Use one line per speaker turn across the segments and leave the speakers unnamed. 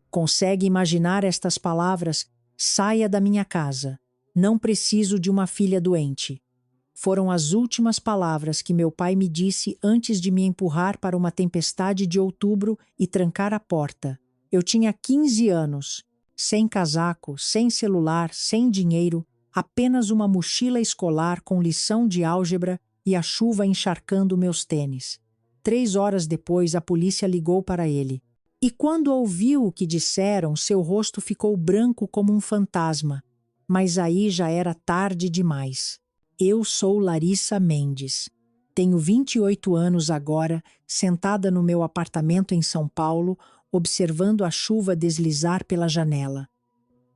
Consegue imaginar estas palavras? Saia da minha casa. Não preciso de uma filha doente. Foram as últimas palavras que meu pai me disse antes de me empurrar para uma tempestade de outubro e trancar a porta. Eu tinha 15 anos, sem casaco, sem celular, sem dinheiro, apenas uma mochila escolar com lição de álgebra e a chuva encharcando meus tênis. 3 horas depois, a polícia ligou para ele. E quando ouviu o que disseram, seu rosto ficou branco como um fantasma. Mas aí já era tarde demais. Eu sou Larissa Mendes. Tenho 28 anos agora, sentada no meu apartamento em São Paulo, observando a chuva deslizar pela janela.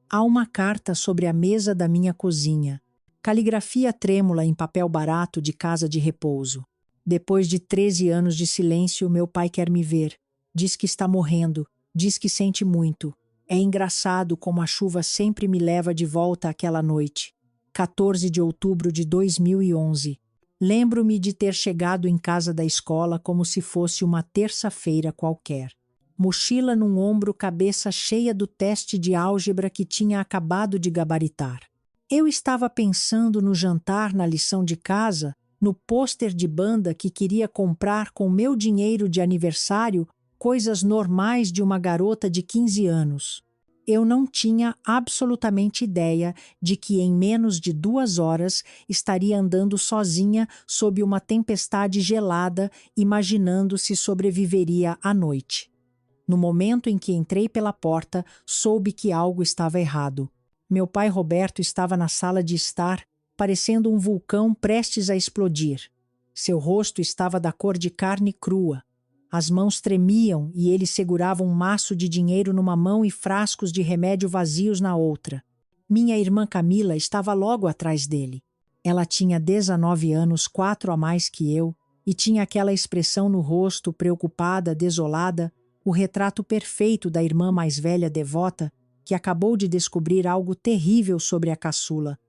Há uma carta sobre a mesa da minha cozinha. Caligrafia trêmula em papel barato de casa de repouso. Depois de 13 anos de silêncio, meu pai quer me ver. Diz que está morrendo, diz que sente muito. É engraçado como a chuva sempre me leva de volta àquela noite. 14 de outubro de 2011. Lembro-me de ter chegado em casa da escola como se fosse uma terça-feira qualquer. Mochila num ombro, cabeça cheia do teste de álgebra que tinha acabado de gabaritar. Eu estava pensando no jantar na lição de casa, no pôster de banda que queria comprar com meu dinheiro de aniversário, coisas normais de uma garota de 15 anos. Eu não tinha absolutamente ideia de que em menos de 2 horas estaria andando sozinha sob uma tempestade gelada, imaginando se sobreviveria à noite. No momento em que entrei pela porta, soube que algo estava errado. Meu pai Roberto estava na sala de estar, parecendo um vulcão prestes a explodir. Seu rosto estava da cor de carne crua. As mãos tremiam e ele segurava um maço de dinheiro numa mão e frascos de remédio vazios na outra. Minha irmã Camila estava logo atrás dele. Ela tinha 19 anos, 4 a mais que eu, e tinha aquela expressão no rosto, preocupada, desolada, o retrato perfeito da irmã mais velha devota, que acabou de descobrir algo terrível sobre a caçula.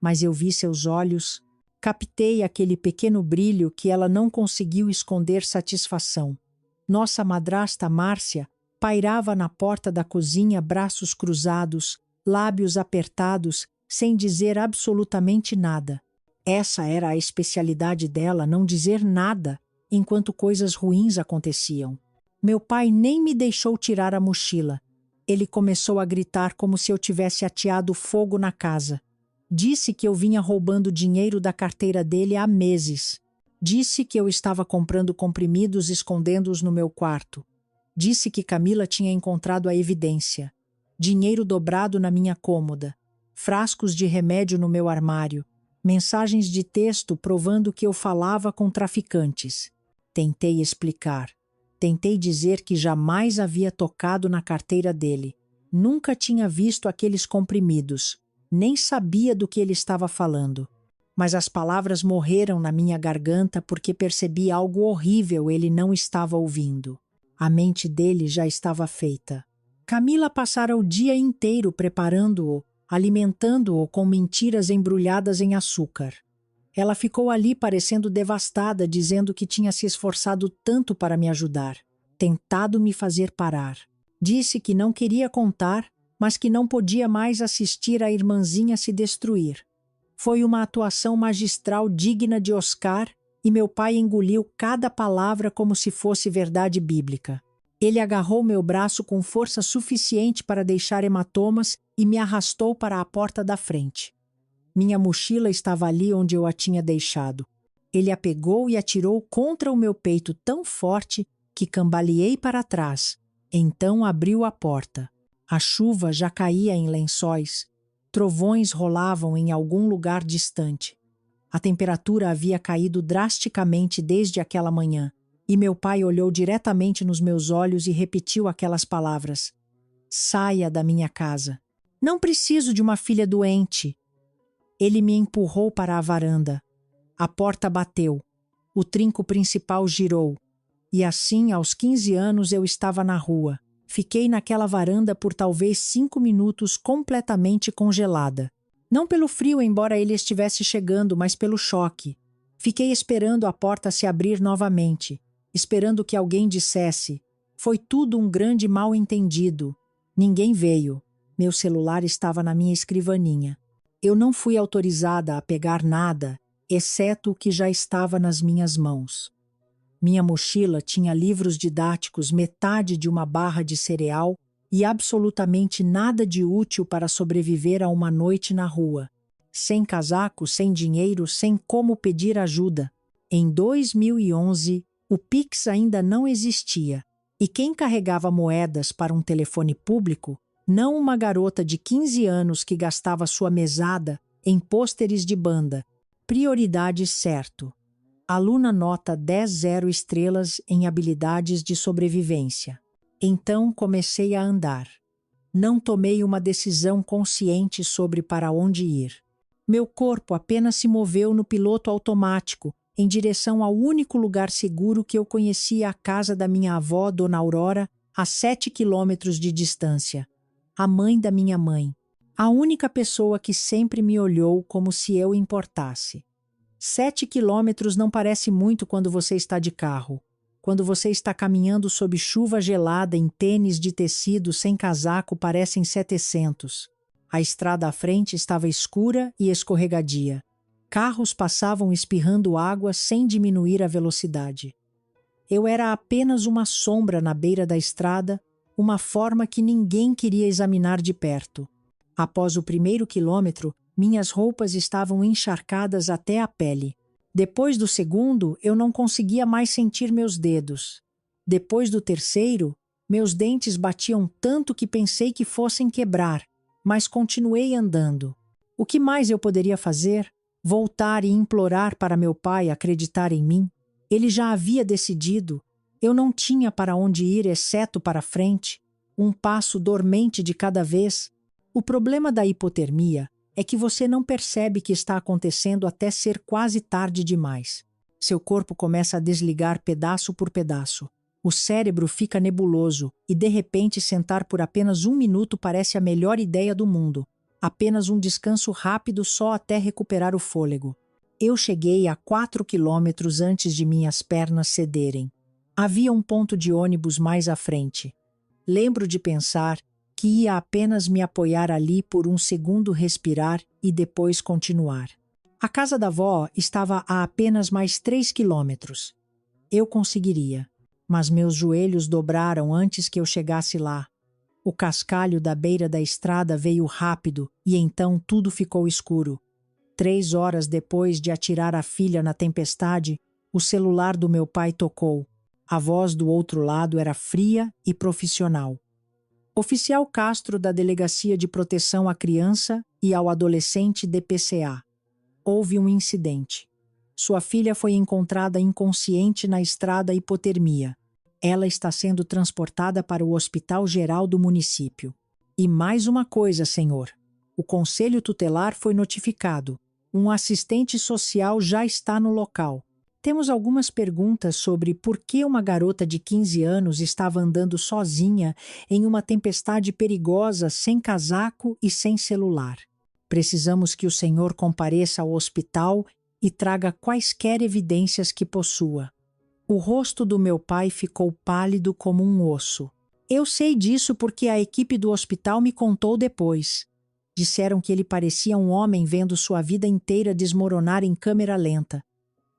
Mas eu vi seus olhos, captei aquele pequeno brilho que ela não conseguiu esconder satisfação. Nossa madrasta Márcia pairava na porta da cozinha, braços cruzados, lábios apertados, sem dizer absolutamente nada. Essa era a especialidade dela, não dizer nada, enquanto coisas ruins aconteciam. Meu pai nem me deixou tirar a mochila. Ele começou a gritar como se eu tivesse ateado fogo na casa. Disse que eu vinha roubando dinheiro da carteira dele há meses. Disse que eu estava comprando comprimidos escondendo-os no meu quarto. Disse que Camila tinha encontrado a evidência. Dinheiro dobrado na minha cômoda. Frascos de remédio no meu armário. Mensagens de texto provando que eu falava com traficantes. Tentei explicar. Tentei dizer que jamais havia tocado na carteira dele. Nunca tinha visto aqueles comprimidos. Nem sabia do que ele estava falando. Mas as palavras morreram na minha garganta porque percebi algo horrível ele não estava ouvindo. A mente dele já estava feita. Camila passara o dia inteiro preparando-o, alimentando-o com mentiras embrulhadas em açúcar. Ela ficou ali parecendo devastada, dizendo que tinha se esforçado tanto para me ajudar, tentado me fazer parar. Disse que não queria contar, mas que não podia mais assistir a irmãzinha se destruir. Foi uma atuação magistral digna de Oscar e meu pai engoliu cada palavra como se fosse verdade bíblica. Ele agarrou meu braço com força suficiente para deixar hematomas e me arrastou para a porta da frente. Minha mochila estava ali onde eu a tinha deixado. Ele a pegou e atirou contra o meu peito tão forte que cambaleei para trás. Então abriu a porta. A chuva já caía em lençóis. Trovões rolavam em algum lugar distante. A temperatura havia caído drasticamente desde aquela manhã, e meu pai olhou diretamente nos meus olhos e repetiu aquelas palavras. Saia da minha casa. Não preciso de uma filha doente. Ele me empurrou para a varanda. A porta bateu. O trinco principal girou. E assim, aos 15 anos, eu estava na rua. Fiquei naquela varanda por talvez 5 minutos completamente congelada. Não pelo frio, embora ele estivesse chegando, mas pelo choque. Fiquei esperando a porta se abrir novamente, esperando que alguém dissesse: foi tudo um grande mal-entendido. Ninguém veio. Meu celular estava na minha escrivaninha. Eu não fui autorizada a pegar nada, exceto o que já estava nas minhas mãos. Minha mochila tinha livros didáticos, metade de uma barra de cereal e absolutamente nada de útil para sobreviver a uma noite na rua. Sem casaco, sem dinheiro, sem como pedir ajuda. Em 2011, o Pix ainda não existia, e quem carregava moedas para um telefone público, não uma garota de 15 anos que gastava sua mesada em pôsteres de banda. Prioridade certo. Aluna nota 10/0 estrelas em habilidades de sobrevivência. Então comecei a andar. Não tomei uma decisão consciente sobre para onde ir. Meu corpo apenas se moveu no piloto automático, em direção ao único lugar seguro que eu conhecia, a casa da minha avó, Dona Aurora, a 7 quilômetros de distância. A mãe da minha mãe. A única pessoa que sempre me olhou como se eu importasse. 7 quilômetros não parece muito quando você está de carro. Quando você está caminhando sob chuva gelada em tênis de tecido sem casaco, parecem 700. A estrada à frente estava escura e escorregadia. Carros passavam espirrando água sem diminuir a velocidade. Eu era apenas uma sombra na beira da estrada, uma forma que ninguém queria examinar de perto. Após o primeiro quilômetro, minhas roupas estavam encharcadas até a pele. Depois do segundo, eu não conseguia mais sentir meus dedos. Depois do terceiro, meus dentes batiam tanto que pensei que fossem quebrar, mas continuei andando. O que mais eu poderia fazer? Voltar e implorar para meu pai acreditar em mim? Ele já havia decidido. Eu não tinha para onde ir exceto para frente, um passo dormente de cada vez. O problema da hipotermia é que você não percebe que está acontecendo até ser quase tarde demais. Seu corpo começa a desligar pedaço por pedaço. O cérebro fica nebuloso e, de repente, sentar por apenas 1 minuto parece a melhor ideia do mundo. Apenas um descanso rápido só até recuperar o fôlego. Eu cheguei a 4 quilômetros antes de minhas pernas cederem. Havia um ponto de ônibus mais à frente. Lembro de pensar que ia apenas me apoiar ali por um segundo, respirar e depois continuar. A casa da avó estava a apenas mais 3 quilômetros. Eu conseguiria, mas meus joelhos dobraram antes que eu chegasse lá. O cascalho da beira da estrada veio rápido e então tudo ficou escuro. 3 horas depois de atirar a filha na tempestade, o celular do meu pai tocou. A voz do outro lado era fria e profissional. Oficial Castro, da Delegacia de Proteção à Criança e ao Adolescente DPCA. Houve um incidente. Sua filha foi encontrada inconsciente na estrada, hipotermia. Ela está sendo transportada para o Hospital Geral do município. E mais uma coisa, senhor. O Conselho Tutelar foi notificado. Um assistente social já está no local. Temos algumas perguntas sobre por que uma garota de 15 anos estava andando sozinha em uma tempestade perigosa, sem casaco e sem celular. Precisamos que o senhor compareça ao hospital e traga quaisquer evidências que possua. O rosto do meu pai ficou pálido como um osso. Eu sei disso porque a equipe do hospital me contou depois. Disseram que ele parecia um homem vendo sua vida inteira desmoronar em câmera lenta.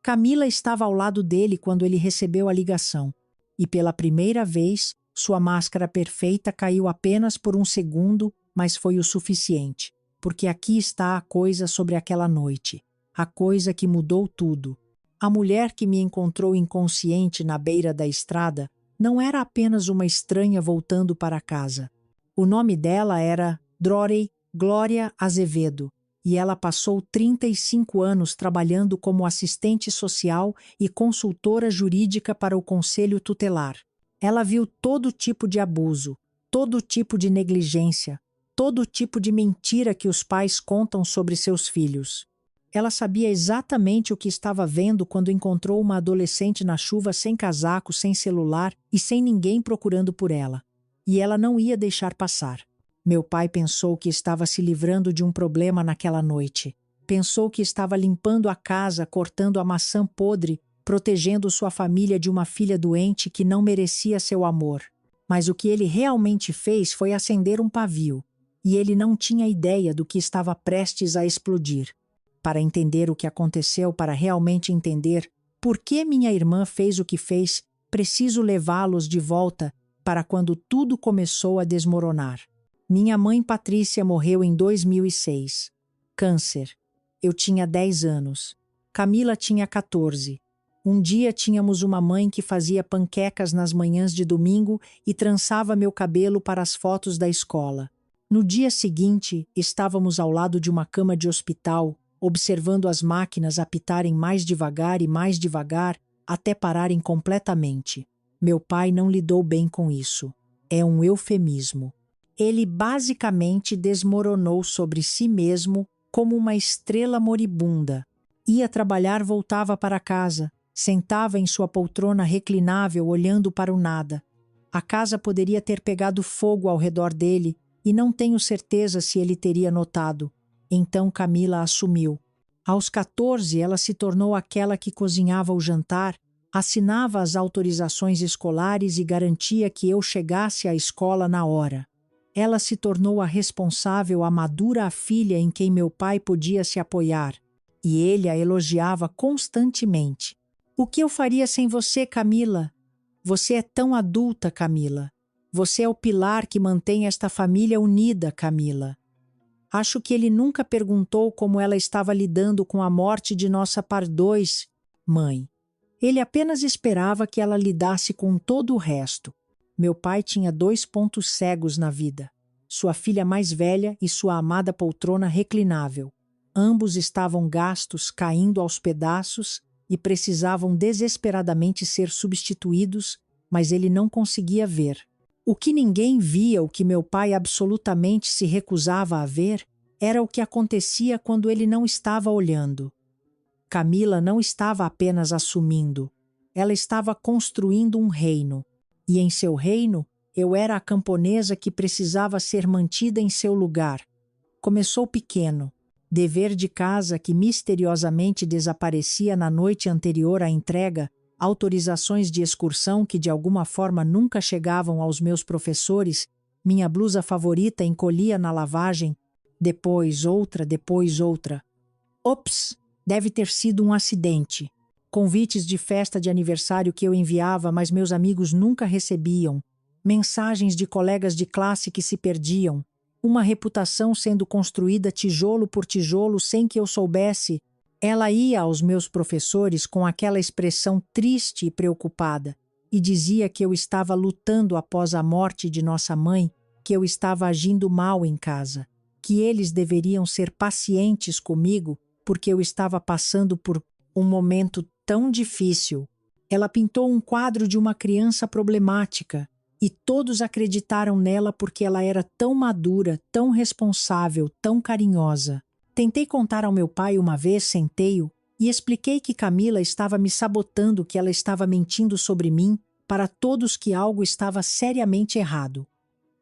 Camila estava ao lado dele quando ele recebeu a ligação. E pela primeira vez, sua máscara perfeita caiu apenas por um segundo, mas foi o suficiente. Porque aqui está a coisa sobre aquela noite. A coisa que mudou tudo. A mulher que me encontrou inconsciente na beira da estrada não era apenas uma estranha voltando para casa. O nome dela era Drorey Glória Azevedo, e ela passou 35 anos trabalhando como assistente social e consultora jurídica para o Conselho Tutelar. Ela viu todo tipo de abuso, todo tipo de negligência, todo tipo de mentira que os pais contam sobre seus filhos. Ela sabia exatamente o que estava vendo quando encontrou uma adolescente na chuva sem casaco, sem celular e sem ninguém procurando por ela. E ela não ia deixar passar. Meu pai pensou que estava se livrando de um problema naquela noite. Pensou que estava limpando a casa, cortando a maçã podre, protegendo sua família de uma filha doente que não merecia seu amor. Mas o que ele realmente fez foi acender um pavio, e ele não tinha ideia do que estava prestes a explodir. Para entender o que aconteceu, para realmente entender por que minha irmã fez o que fez, preciso levá-los de volta para quando tudo começou a desmoronar. Minha mãe Patrícia morreu em 2006. Câncer. Eu tinha 10 anos. Camila tinha 14. Um dia tínhamos uma mãe que fazia panquecas nas manhãs de domingo e trançava meu cabelo para as fotos da escola. No dia seguinte, estávamos ao lado de uma cama de hospital, observando as máquinas apitarem mais devagar, até pararem completamente. Meu pai não lidou bem com isso. É um eufemismo. Ele basicamente desmoronou sobre si mesmo como uma estrela moribunda. Ia trabalhar, voltava para casa, sentava em sua poltrona reclinável olhando para o nada. A casa poderia ter pegado fogo ao redor dele e não tenho certeza se ele teria notado. Então Camila assumiu. Aos 14, ela se tornou aquela que cozinhava o jantar, assinava as autorizações escolares e garantia que eu chegasse à escola na hora. Ela se tornou a responsável, a madura filha em quem meu pai podia se apoiar, e ele a elogiava constantemente. O que eu faria sem você, Camila? Você é tão adulta, Camila. Você é o pilar que mantém esta família unida, Camila. Acho que ele nunca perguntou como ela estava lidando com a morte de nossa par 2, mãe. Ele apenas esperava que ela lidasse com todo o resto. Meu pai tinha 2 pontos cegos na vida. Sua filha mais velha e sua amada poltrona reclinável. Ambos estavam gastos, caindo aos pedaços e precisavam desesperadamente ser substituídos, mas ele não conseguia ver. O que ninguém via, o que meu pai absolutamente se recusava a ver, era o que acontecia quando ele não estava olhando. Camila não estava apenas assumindo, ela estava construindo um reino. E em seu reino, eu era a camponesa que precisava ser mantida em seu lugar. Começou pequeno, dever de casa que misteriosamente desaparecia na noite anterior à entrega, autorizações de excursão que de alguma forma nunca chegavam aos meus professores, minha blusa favorita encolhia na lavagem, depois outra. Ops, deve ter sido um acidente. Convites de festa de aniversário que eu enviava, mas meus amigos nunca recebiam. Mensagens de colegas de classe que se perdiam. Uma reputação sendo construída tijolo por tijolo sem que eu soubesse. Ela ia aos meus professores com aquela expressão triste e preocupada e dizia que eu estava lutando após a morte de nossa mãe, que eu estava agindo mal em casa, que eles deveriam ser pacientes comigo porque eu estava passando por um momento tão difícil. Ela pintou um quadro de uma criança problemática e todos acreditaram nela porque ela era tão madura, tão responsável, tão carinhosa. Tentei contar ao meu pai uma vez, sentei-o, e expliquei que Camila estava me sabotando, que ela estava mentindo sobre mim, para todos que algo estava seriamente errado.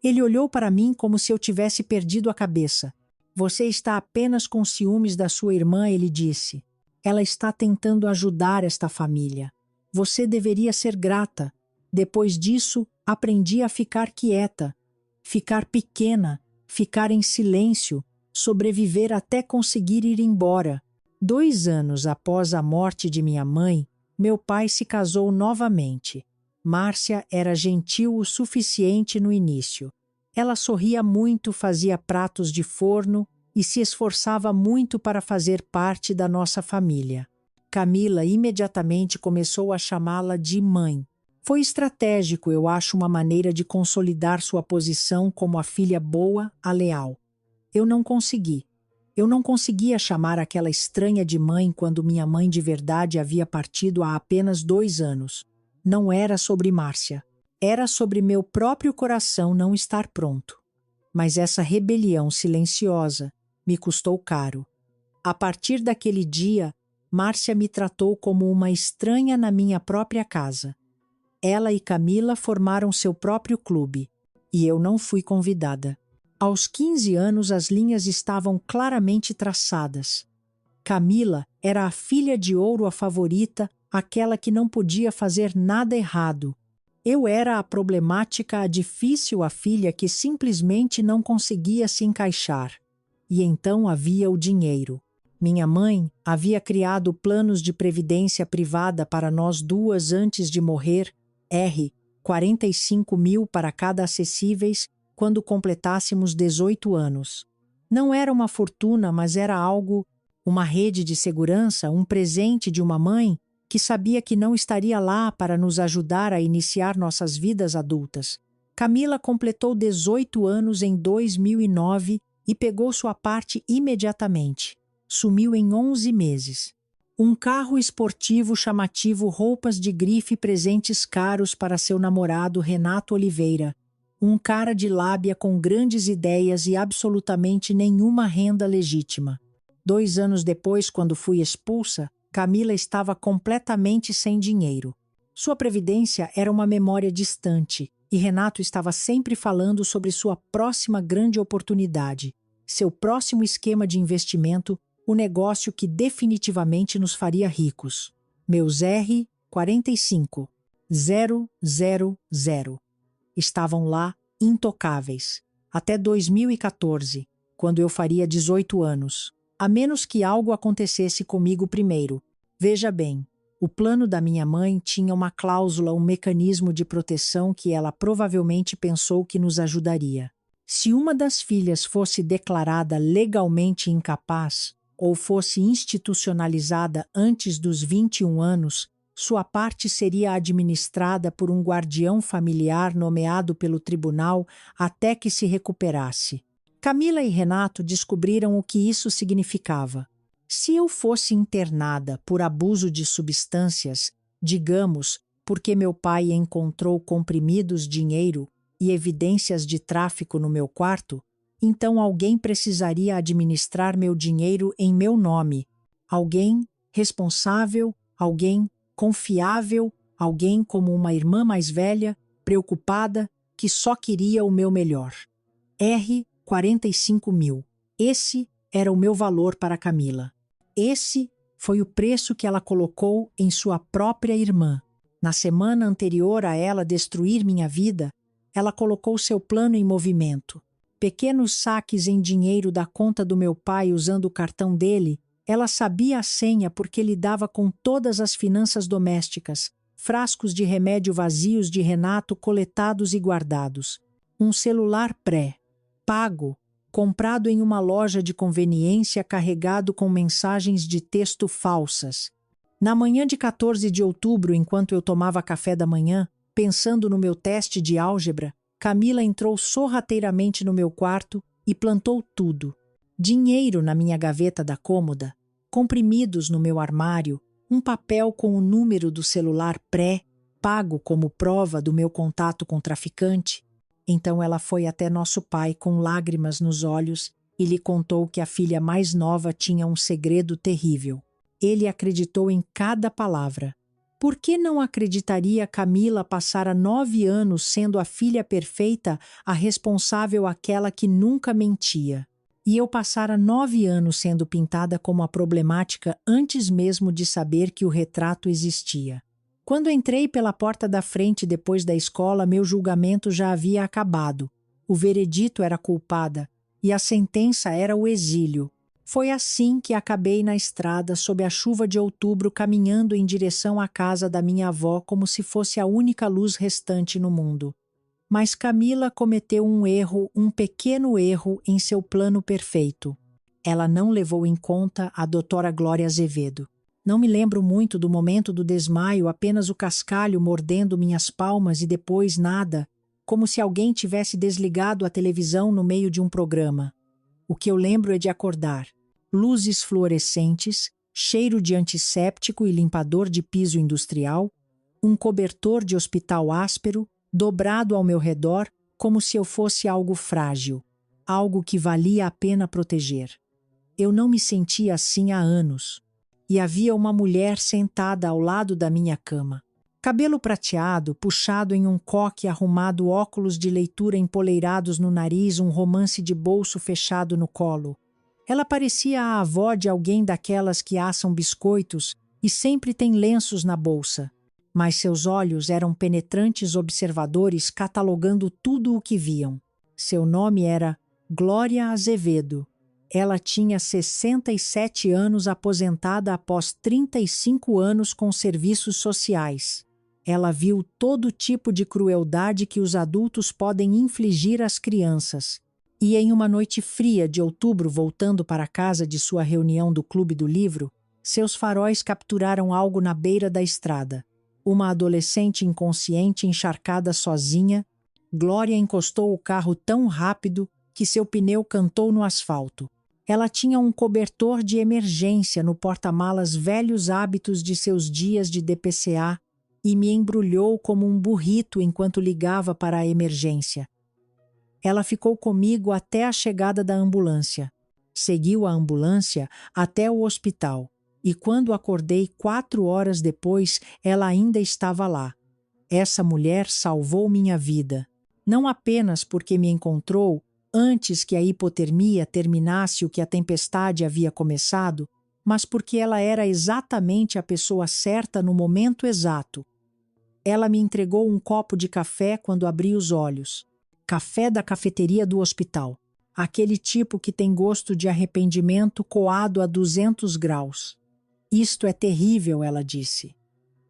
Ele olhou para mim como se eu tivesse perdido a cabeça. Você está apenas com ciúmes da sua irmã, ele disse. Ela está tentando ajudar esta família. Você deveria ser grata. Depois disso, aprendi a ficar quieta, ficar pequena, ficar em silêncio, sobreviver até conseguir ir embora. 2 anos após a morte de minha mãe, meu pai se casou novamente. Márcia era gentil o suficiente no início. Ela sorria muito, fazia pratos de forno e se esforçava muito para fazer parte da nossa família. Camila imediatamente começou a chamá-la de mãe. Foi estratégico, eu acho, uma maneira de consolidar sua posição como a filha boa, a leal. Eu não consegui. Eu não conseguia chamar aquela estranha de mãe quando minha mãe de verdade havia partido há apenas 2 anos. Não era sobre Márcia. Era sobre meu próprio coração não estar pronto. Mas essa rebelião silenciosa me custou caro. A partir daquele dia, Márcia me tratou como uma estranha na minha própria casa. Ela e Camila formaram seu próprio clube, e eu não fui convidada. Aos 15 anos, as linhas estavam claramente traçadas. Camila era a filha de ouro, a favorita, aquela que não podia fazer nada errado. Eu era a problemática, a difícil, a filha que simplesmente não conseguia se encaixar. E então havia o dinheiro. Minha mãe havia criado planos de previdência privada para nós duas antes de morrer, 45 mil para cada acessíveis, quando completássemos 18 anos. Não era uma fortuna, mas era algo, uma rede de segurança, um presente de uma mãe que sabia que não estaria lá para nos ajudar a iniciar nossas vidas adultas. Camila completou 18 anos em 2009 e pegou sua parte imediatamente. Sumiu em 11 meses. Um carro esportivo chamativo, roupas de grife e presentes caros para seu namorado Renato Oliveira. Um cara de lábia com grandes ideias e absolutamente nenhuma renda legítima. 2 anos depois, quando fui expulsa, Camila estava completamente sem dinheiro. Sua previdência era uma memória distante e Renato estava sempre falando sobre sua próxima grande oportunidade, seu próximo esquema de investimento, o negócio que definitivamente nos faria ricos. Meus R45 000 estavam lá intocáveis, até 2014, quando eu faria 18 anos, a menos que algo acontecesse comigo primeiro. Veja bem, o plano da minha mãe tinha uma cláusula, um mecanismo de proteção que ela provavelmente pensou que nos ajudaria. Se uma das filhas fosse declarada legalmente incapaz ou fosse institucionalizada antes dos 21 anos, sua parte seria administrada por um guardião familiar nomeado pelo tribunal até que se recuperasse. Camila e Renato descobriram o que isso significava. Se eu fosse internada por abuso de substâncias, digamos, porque meu pai encontrou comprimidos, dinheiro e evidências de tráfico no meu quarto, então alguém precisaria administrar meu dinheiro em meu nome. Alguém responsável, alguém confiável, alguém como uma irmã mais velha, preocupada, que só queria o meu melhor. 45 mil. Esse era o meu valor para Camila. Esse foi o preço que ela colocou em sua própria irmã. Na semana anterior a ela destruir minha vida, ela colocou seu plano em movimento. Pequenos saques em dinheiro da conta do meu pai usando o cartão dele, ela sabia a senha porque lidava com todas as finanças domésticas, frascos de remédio vazios de Renato coletados e guardados. Um celular pré-pago, comprado em uma loja de conveniência carregado com mensagens de texto falsas. Na manhã de 14 de outubro, enquanto eu tomava café da manhã, pensando no meu teste de álgebra, Camila entrou sorrateiramente no meu quarto e plantou tudo. Dinheiro na minha gaveta da cômoda, comprimidos no meu armário, um papel com o número do celular pré-pago como prova do meu contato com o traficante. Então ela foi até nosso pai com lágrimas nos olhos e lhe contou que a filha mais nova tinha um segredo terrível. Ele acreditou em cada palavra. Por que não acreditaria Camila passara 9 anos sendo a filha perfeita, a responsável, aquela que nunca mentia? E eu passara 9 anos sendo pintada como a problemática antes mesmo de saber que o retrato existia. Quando entrei pela porta da frente depois da escola, meu julgamento já havia acabado. O veredito era culpada e a sentença era o exílio. Foi assim que acabei na estrada sob a chuva de outubro, caminhando em direção à casa da minha avó como se fosse a única luz restante no mundo. Mas Camila cometeu um erro, um pequeno erro em seu plano perfeito. Ela não levou em conta a doutora Glória Azevedo. Não me lembro muito do momento do desmaio, apenas o cascalho mordendo minhas palmas e depois nada, como se alguém tivesse desligado a televisão no meio de um programa. O que eu lembro é de acordar. Luzes fluorescentes, cheiro de antisséptico e limpador de piso industrial, um cobertor de hospital áspero, dobrado ao meu redor como se eu fosse algo frágil, algo que valia a pena proteger. Eu não me sentia assim há anos. E havia uma mulher sentada ao lado da minha cama. Cabelo prateado, puxado em um coque arrumado, óculos de leitura empoleirados no nariz, um romance de bolso fechado no colo. Ela parecia a avó de alguém daquelas que assam biscoitos e sempre tem lenços na bolsa. mas seus olhos eram penetrantes observadores catalogando tudo o que viam. Seu nome era Glória Azevedo. Ela tinha 67 anos, aposentada após 35 anos com serviços sociais. Ela viu todo tipo de crueldade que os adultos podem infligir às crianças. E em uma noite fria de outubro, voltando para a casa de sua reunião do Clube do Livro, seus faróis capturaram algo na beira da estrada. Uma adolescente inconsciente encharcada sozinha. Glória encostou o carro tão rápido que seu pneu cantou no asfalto. Ela tinha um cobertor de emergência no porta-malas, velhos hábitos de seus dias de DPCA, e me embrulhou como um burrito enquanto ligava para a emergência. Ela ficou comigo até a chegada da ambulância. Seguiu a ambulância até o hospital, e quando acordei 4 horas depois, ela ainda estava lá. Essa mulher salvou minha vida, não apenas porque me encontrou antes que a hipotermia terminasse o que a tempestade havia começado, mas porque ela era exatamente a pessoa certa no momento exato. Ela me entregou um copo de café quando abri os olhos. Café da cafeteria do hospital. Aquele tipo que tem gosto de arrependimento coado a 200 graus. Isto é terrível, ela disse.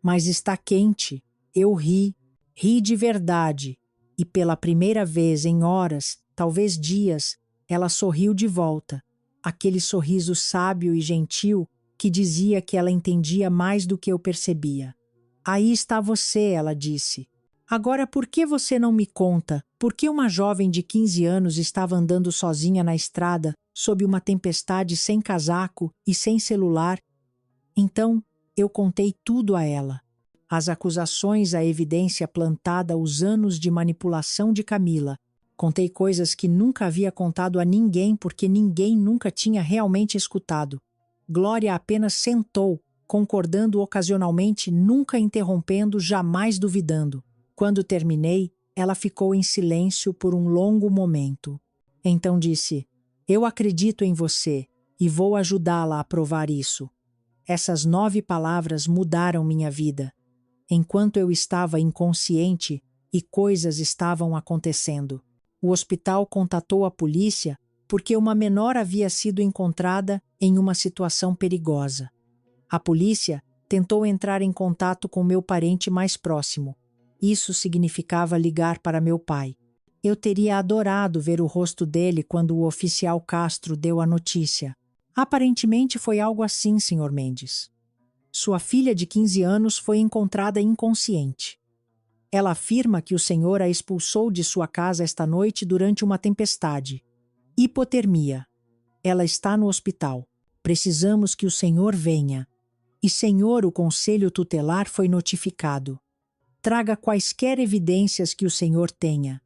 Mas está quente. Eu ri. Ri de verdade. E pela primeira vez em horas, talvez dias, ela sorriu de volta. Aquele sorriso sábio e gentil que dizia que ela entendia mais do que eu percebia. Aí está você, ela disse. Agora, por que você não me conta por que uma jovem de 15 anos estava andando sozinha na estrada, sob uma tempestade, sem casaco e sem celular? Então, eu contei tudo a ela. As acusações, a evidência plantada, os anos de manipulação de Camila. Contei coisas que nunca havia contado a ninguém porque ninguém nunca tinha realmente escutado. Glória apenas sentou, concordando ocasionalmente, nunca interrompendo, jamais duvidando. Quando terminei, ela ficou em silêncio por um longo momento. Então disse: "Eu acredito em você e vou ajudá-la a provar isso." Essas 9 palavras mudaram minha vida. Enquanto eu estava inconsciente e coisas estavam acontecendo. O hospital contatou a polícia porque uma menor havia sido encontrada em uma situação perigosa. A polícia tentou entrar em contato com meu parente mais próximo. Isso significava ligar para meu pai. Eu teria adorado ver o rosto dele quando o oficial Castro deu a notícia. Aparentemente foi algo assim, Sr. Mendes. Sua filha de 15 anos foi encontrada inconsciente. Ela afirma que o senhor a expulsou de sua casa esta noite durante uma tempestade. Hipotermia. Ela está no hospital. Precisamos que o senhor venha. E senhor, o conselho tutelar foi notificado. Traga quaisquer evidências que o senhor tenha.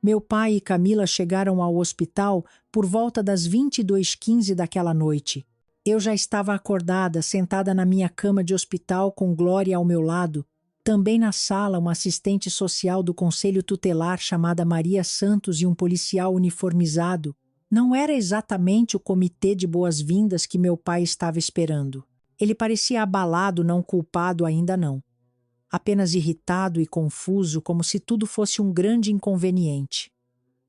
Meu pai e Camila chegaram ao hospital por volta das 22h15 daquela noite. Eu já estava acordada, sentada na minha cama de hospital com Glória ao meu lado. Também na sala, uma assistente social do conselho tutelar chamada Maria Santos e um policial uniformizado. Não era exatamente o comitê de boas-vindas que meu pai estava esperando. Ele parecia abalado, não culpado ainda não. Apenas irritado e confuso, como se tudo fosse um grande inconveniente.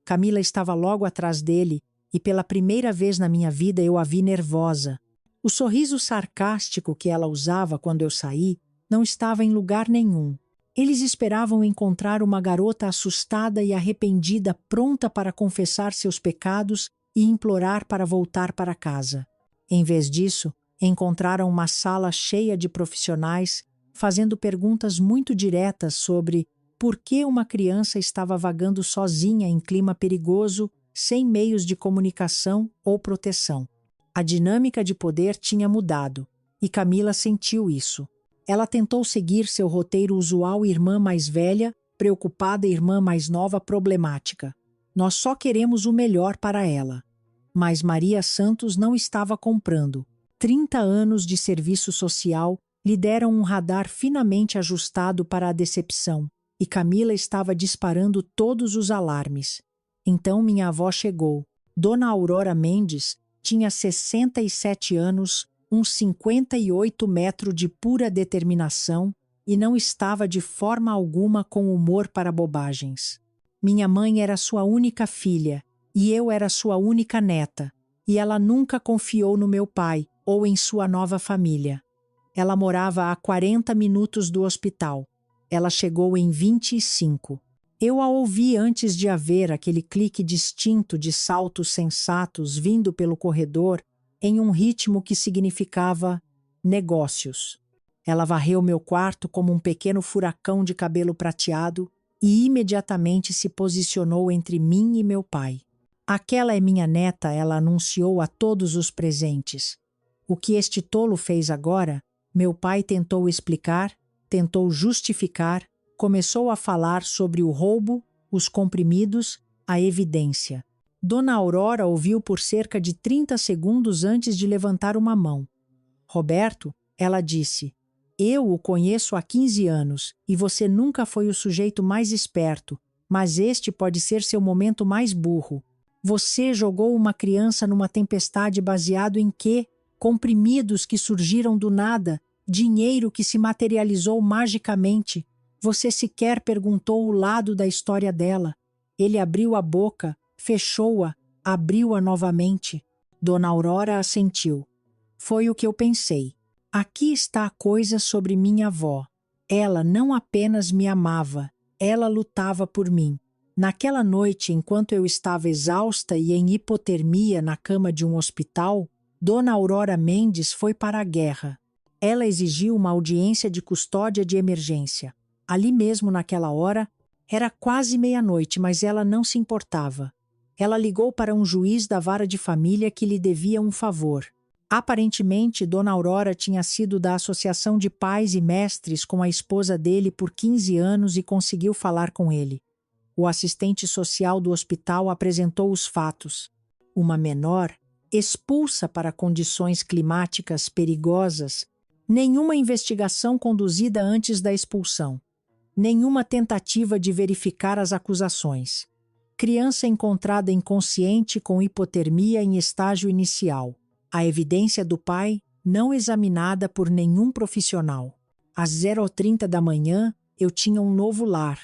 Camila estava logo atrás dele e pela primeira vez na minha vida eu a vi nervosa. O sorriso sarcástico que ela usava quando eu saí não estava em lugar nenhum. Eles esperavam encontrar uma garota assustada e arrependida, pronta para confessar seus pecados e implorar para voltar para casa. Em vez disso, encontraram uma sala cheia de profissionais fazendo perguntas muito diretas sobre por que uma criança estava vagando sozinha em clima perigoso, sem meios de comunicação ou proteção. A dinâmica de poder tinha mudado, e Camila sentiu isso. Ela tentou seguir seu roteiro usual: irmã mais velha, preocupada, irmã mais nova, problemática. Nós só queremos o melhor para ela. Mas Maria Santos não estava comprando. 30 anos de serviço social lhe deram um radar finamente ajustado para a decepção, e Camila estava disparando todos os alarmes. Então minha avó chegou. Dona Aurora Mendes tinha 67 anos, uns 58 metros de pura determinação, e não estava de forma alguma com humor para bobagens. Minha mãe era sua única filha, e eu era sua única neta, e ela nunca confiou no meu pai ou em sua nova família. Ela morava a 40 minutos do hospital. Ela chegou em 25. Eu a ouvi antes de haver aquele clique distinto de saltos sensatos vindo pelo corredor em um ritmo que significava negócios. Ela varreu meu quarto como um pequeno furacão de cabelo prateado e imediatamente se posicionou entre mim e meu pai. Aquela é minha neta, ela anunciou a todos os presentes. O que este tolo fez agora, meu pai tentou explicar, tentou justificar, começou a falar sobre o roubo, os comprimidos, a evidência. Dona Aurora ouviu por cerca de 30 segundos antes de levantar uma mão. Roberto, ela disse, eu o conheço há 15 anos e você nunca foi o sujeito mais esperto, mas este pode ser seu momento mais burro. Você jogou uma criança numa tempestade baseado em quê? Comprimidos que surgiram do nada, dinheiro que se materializou magicamente. Você sequer perguntou o lado da história dela. Ele abriu a boca, fechou-a, abriu-a novamente. Dona Aurora assentiu. Foi o que eu pensei. Aqui está a coisa sobre minha avó. Ela não apenas me amava, ela lutava por mim. Naquela noite, enquanto eu estava exausta e em hipotermia na cama de um hospital, Dona Aurora Mendes foi para a guerra. Ela exigiu uma audiência de custódia de emergência. Ali mesmo naquela hora, era quase meia-noite, mas ela não se importava. Ela ligou para um juiz da vara de família que lhe devia um favor. Aparentemente, Dona Aurora tinha sido da Associação de Pais e Mestres com a esposa dele por 15 anos e conseguiu falar com ele. O assistente social do hospital apresentou os fatos. Uma menor, expulsa para condições climáticas perigosas, nenhuma investigação conduzida antes da expulsão, nenhuma tentativa de verificar as acusações. Criança encontrada inconsciente com hipotermia em estágio inicial. A evidência do pai não examinada por nenhum profissional. Às 0h30 da manhã, eu tinha um novo lar.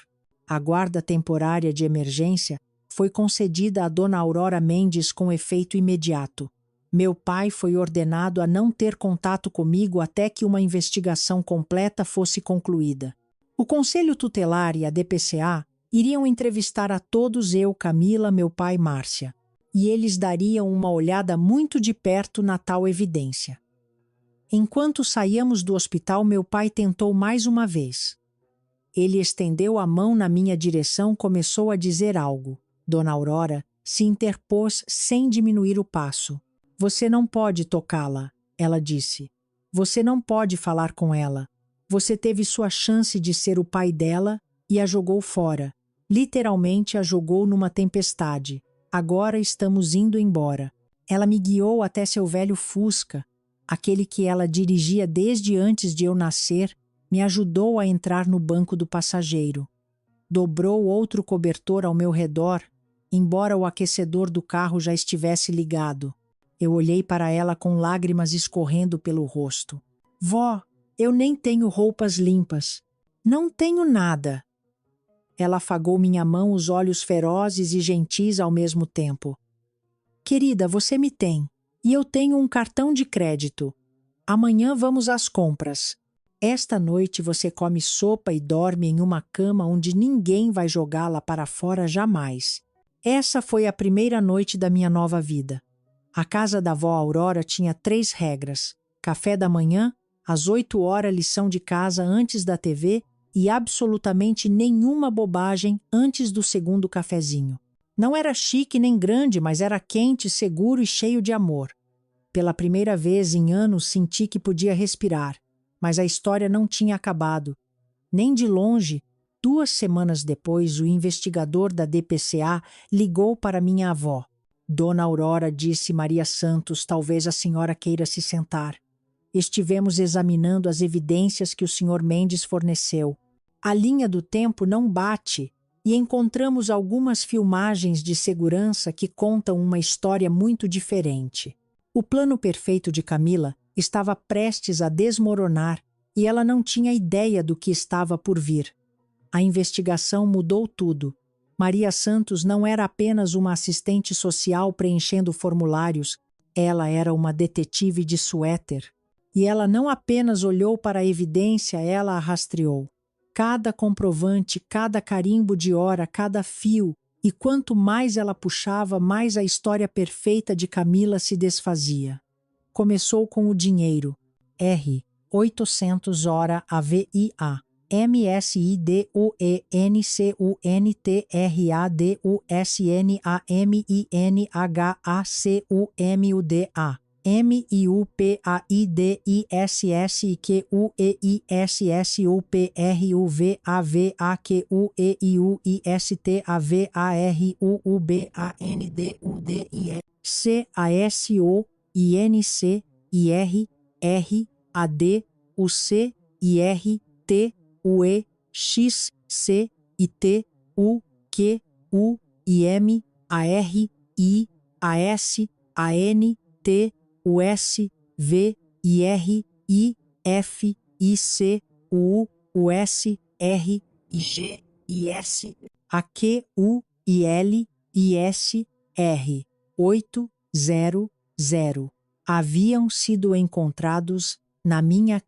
A guarda temporária de emergência foi concedida a Dona Aurora Mendes com efeito imediato. Meu pai foi ordenado a não ter contato comigo até que uma investigação completa fosse concluída. O Conselho Tutelar e a DPCA iriam entrevistar a todos eu, Camila, meu pai e Márcia, e eles dariam uma olhada muito de perto na tal evidência. Enquanto saíamos do hospital, meu pai tentou mais uma vez. Ele estendeu a mão na minha direção, começou a dizer algo. Dona Aurora se interpôs sem diminuir o passo. Você não pode tocá-la, ela disse. Você não pode falar com ela. Você teve sua chance de ser o pai dela e a jogou fora. Literalmente a jogou numa tempestade. Agora estamos indo embora. Ela me guiou até seu velho Fusca, aquele que ela dirigia desde antes de eu nascer, me ajudou a entrar no banco do passageiro. Dobrou outro cobertor ao meu redor, embora o aquecedor do carro já estivesse ligado. Eu olhei para ela com lágrimas escorrendo pelo rosto. Vó, eu nem tenho roupas limpas. Não tenho nada. Ela afagou minha mão, os olhos ferozes e gentis ao mesmo tempo. Querida, você me tem. E eu tenho um cartão de crédito. Amanhã vamos às compras. Esta noite você come sopa e dorme em uma cama onde ninguém vai jogá-la para fora jamais. Essa foi a primeira noite da minha nova vida. A casa da vó Aurora tinha 3 regras. Café da manhã, às 8h lição de casa antes da TV e absolutamente nenhuma bobagem antes do segundo cafezinho. Não era chique nem grande, mas era quente, seguro e cheio de amor. Pela primeira vez em anos senti que podia respirar, mas a história não tinha acabado. Nem de longe, 2 semanas depois, o investigador da DPCA ligou para minha avó. Dona Aurora, disse Maria Santos, talvez a senhora queira se sentar. Estivemos examinando as evidências que o Sr. Mendes forneceu. A linha do tempo não bate e encontramos algumas filmagens de segurança que contam uma história muito diferente. O plano perfeito de Camila estava prestes a desmoronar e ela não tinha ideia do que estava por vir. A investigação mudou tudo. Maria Santos não era apenas uma assistente social preenchendo formulários, ela era uma detetive de suéter. E ela não apenas olhou para a evidência, ela a rastreou. Cada comprovante, cada carimbo de hora, cada fio, e quanto mais ela puxava, mais a história perfeita de Camila se desfazia. Começou com o dinheiro. R. 800 hora AVIA. MSIDUENCUNTRIADUSNAMINHACUMUDA. AQUILISR 800 haviam sido encontrados na minha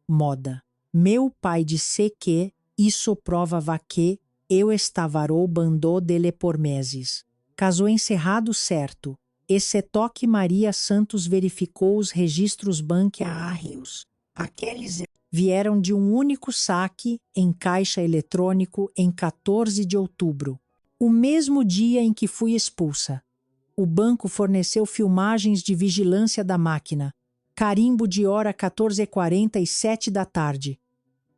moda. Meu pai disse que isso provava que eu estava roubando dele por meses. Caso encerrado certo, esse toque Maria Santos verificou os registros bancários. Aqueles vieram de um único saque em caixa eletrônico em 14 de outubro, o mesmo dia em que fui expulsa. O banco forneceu filmagens de vigilância da máquina. Carimbo de hora 14h47 da tarde.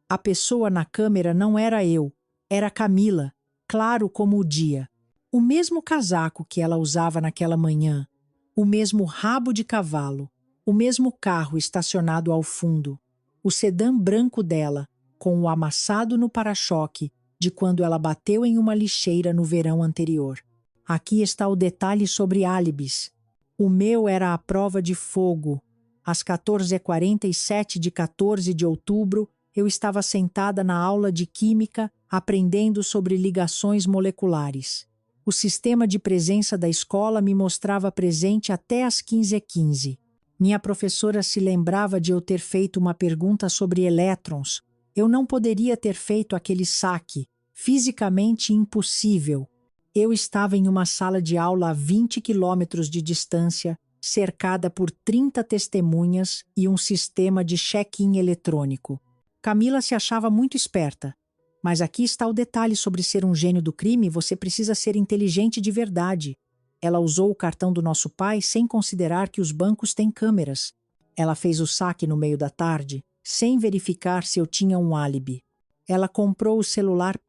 A pessoa na câmera não era eu, era Camila, claro como o dia. O mesmo casaco que ela usava naquela manhã, o mesmo rabo de cavalo, o mesmo carro estacionado ao fundo, o sedã branco dela, com o amassado no para-choque de quando ela bateu em uma lixeira no verão anterior. Aqui está o detalhe sobre álibis. O meu era a prova de fogo. Às 14h47 de 14 de outubro, eu estava sentada na aula de Química, aprendendo sobre ligações moleculares. O sistema de presença da escola me mostrava presente até às 15h15. Minha professora se lembrava de eu ter feito uma pergunta sobre elétrons. Eu não poderia ter feito aquele saque. Fisicamente impossível. Eu estava em uma sala de aula a 20 quilômetros de distância, cercada por 30 testemunhas e um sistema de check-in eletrônico. Camila se achava muito esperta. Mas aqui está o detalhe sobre ser um gênio do crime, você precisa ser inteligente de verdade. Ela usou o cartão do nosso pai sem considerar que os bancos têm câmeras. Ela fez o saque no meio da tarde, sem verificar se eu tinha um álibi. Ela comprou o celular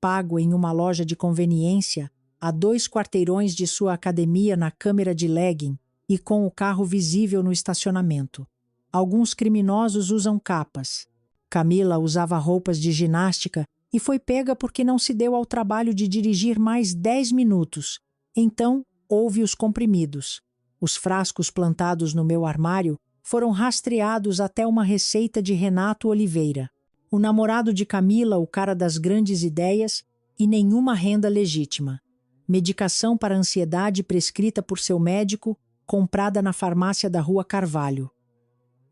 pago em uma loja de conveniência, a 2 quarteirões de sua academia na câmera de legging e com o carro visível no estacionamento. Alguns criminosos usam capas. Camila usava roupas de ginástica e foi pega porque não se deu ao trabalho de dirigir mais 10 minutos. Então, houve os comprimidos. Os frascos plantados no meu armário foram rastreados até uma receita de Renato Oliveira. O namorado de Camila, o cara das grandes ideias, e nenhuma renda legítima. Medicação para ansiedade prescrita por seu médico, comprada na farmácia da Rua Carvalho.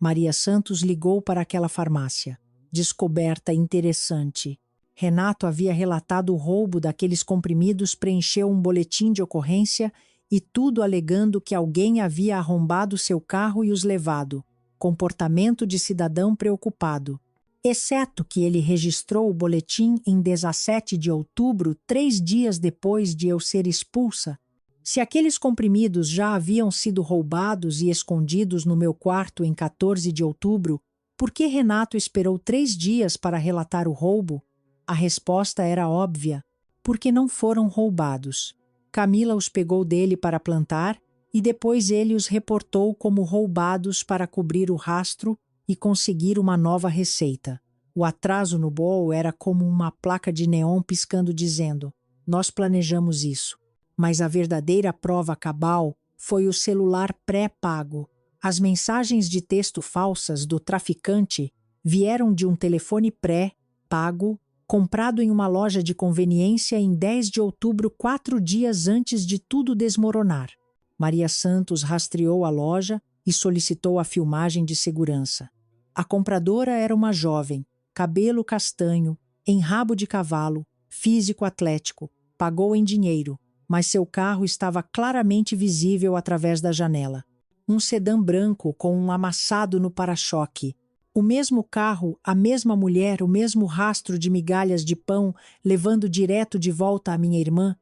Maria Santos ligou para aquela farmácia. Descoberta interessante. Renato havia relatado o roubo daqueles comprimidos, preencheu um boletim de ocorrência e tudo alegando que alguém havia arrombado seu carro e os levado. Comportamento de cidadão preocupado. Exceto que ele registrou o boletim em 17 de outubro, 3 dias depois de eu ser expulsa. Se aqueles comprimidos já haviam sido roubados e escondidos no meu quarto em 14 de outubro, por que Renato esperou 3 dias para relatar o roubo? A resposta era óbvia, porque não foram roubados. Camila os pegou dele para plantar e depois ele os reportou como roubados para cobrir o rastro e conseguir uma nova receita. O atraso no BOL era como uma placa de neon piscando dizendo: nós planejamos isso. Mas a verdadeira prova cabal foi o celular pré-pago. As mensagens de texto falsas do traficante vieram de um telefone pré-pago, comprado em uma loja de conveniência em 10 de outubro, 4 dias antes de tudo desmoronar. Maria Santos rastreou a loja e solicitou a filmagem de segurança. A compradora era uma jovem, cabelo castanho, em rabo de cavalo, físico atlético, pagou em dinheiro, mas seu carro estava claramente visível através da janela. Um sedã branco com um amassado no para-choque. O mesmo carro, a mesma mulher, o mesmo rastro de migalhas de pão levando direto de volta a minha irmã.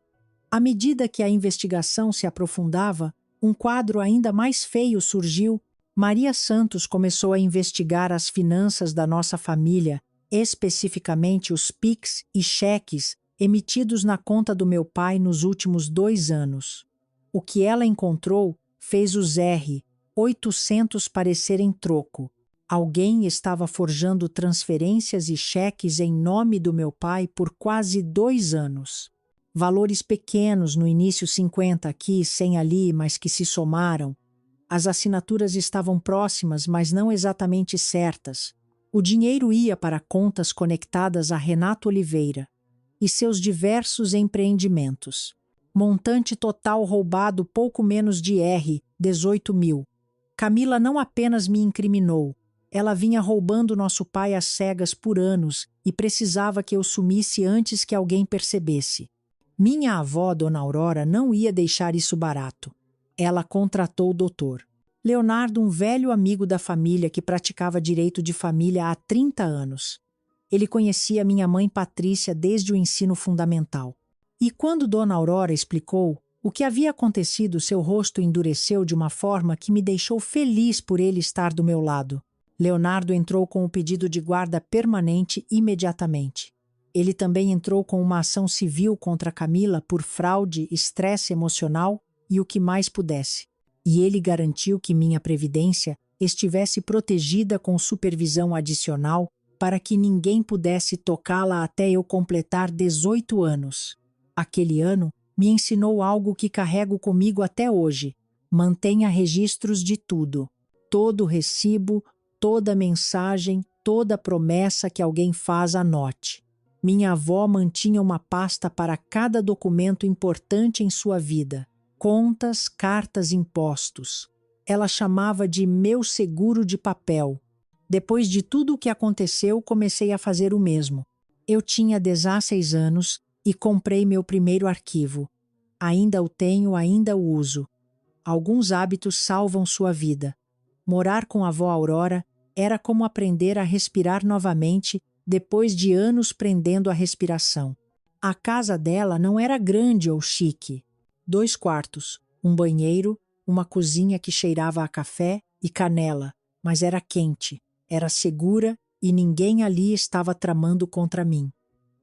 À medida que a investigação se aprofundava, um quadro ainda mais feio surgiu. Maria Santos começou a investigar as finanças da nossa família, especificamente os PIX e cheques emitidos na conta do meu pai nos últimos 2 anos. O que ela encontrou fez os R$ 800 parecerem troco. Alguém estava forjando transferências e cheques em nome do meu pai por quase 2 anos. Valores pequenos no início, 50 aqui, 100 ali, mas que se somaram. As assinaturas estavam próximas, mas não exatamente certas. O dinheiro ia para contas conectadas a Renato Oliveira e seus diversos empreendimentos. Montante total roubado pouco menos de R$18.000. Camila não apenas me incriminou, ela vinha roubando nosso pai às cegas por anos e precisava que eu sumisse antes que alguém percebesse. Minha avó, Dona Aurora, não ia deixar isso barato. Ela contratou o doutor Leonardo, um velho amigo da família que praticava direito de família há 30 anos. Ele conhecia minha mãe Patrícia desde o ensino fundamental. E quando Dona Aurora explicou o que havia acontecido, seu rosto endureceu de uma forma que me deixou feliz por ele estar do meu lado. Leonardo entrou com o pedido de guarda permanente imediatamente. Ele também entrou com uma ação civil contra Camila por fraude, estresse emocional e o que mais pudesse. E ele garantiu que minha previdência estivesse protegida com supervisão adicional para que ninguém pudesse tocá-la até eu completar 18 anos. Aquele ano me ensinou algo que carrego comigo até hoje. Mantenha registros de tudo. Todo recibo, toda mensagem, toda promessa que alguém faz, anote. Minha avó mantinha uma pasta para cada documento importante em sua vida. Contas, cartas, impostos. Ela chamava de meu seguro de papel. Depois de tudo o que aconteceu, comecei a fazer o mesmo. Eu tinha 16 anos e comprei meu primeiro arquivo. Ainda o tenho, ainda o uso. Alguns hábitos salvam sua vida. Morar com a avó Aurora era como aprender a respirar novamente depois de anos prendendo a respiração. A casa dela não era grande ou chique. 2 quartos, um banheiro, uma cozinha que cheirava a café e canela, mas era quente, era segura e ninguém ali estava tramando contra mim.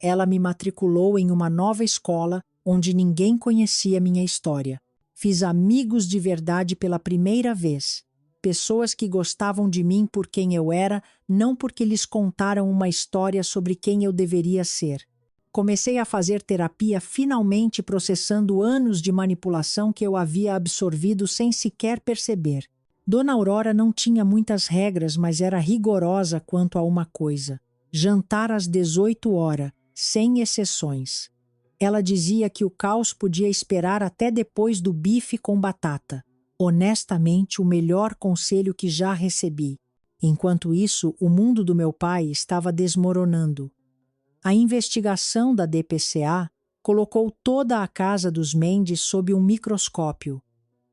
Ela me matriculou em uma nova escola onde ninguém conhecia minha história. Fiz amigos de verdade pela primeira vez. Pessoas que gostavam de mim por quem eu era, não porque lhes contaram uma história sobre quem eu deveria ser. Comecei a fazer terapia finalmente processando anos de manipulação que eu havia absorvido sem sequer perceber. Dona Aurora não tinha muitas regras, mas era rigorosa quanto a uma coisa: jantar às 18 horas, sem exceções. Ela dizia que o caos podia esperar até depois do bife com batata. Honestamente, o melhor conselho que já recebi. Enquanto isso, o mundo do meu pai estava desmoronando. A investigação da DPCA colocou toda a casa dos Mendes sob um microscópio.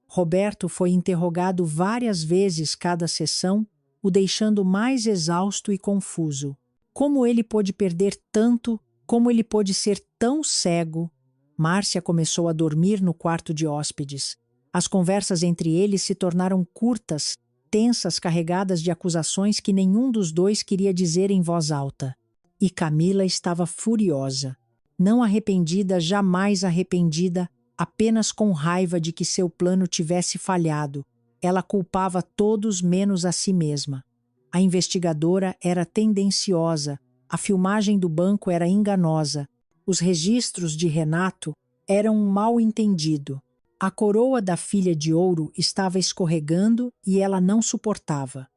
Roberto foi interrogado várias vezes cada sessão, o deixando mais exausto e confuso. Como ele pôde perder tanto? Como ele pôde ser tão cego? Márcia começou a dormir no quarto de hóspedes. As conversas entre eles se tornaram curtas, tensas, carregadas de acusações que nenhum dos dois queria dizer em voz alta. E Camila estava furiosa. Não arrependida, jamais arrependida, apenas com raiva de que seu plano tivesse falhado. Ela culpava todos menos a si mesma. A investigadora era tendenciosa, a filmagem do banco era enganosa, os registros de Renato eram um mal-entendido. A coroa da filha de ouro estava escorregando e ela não suportava.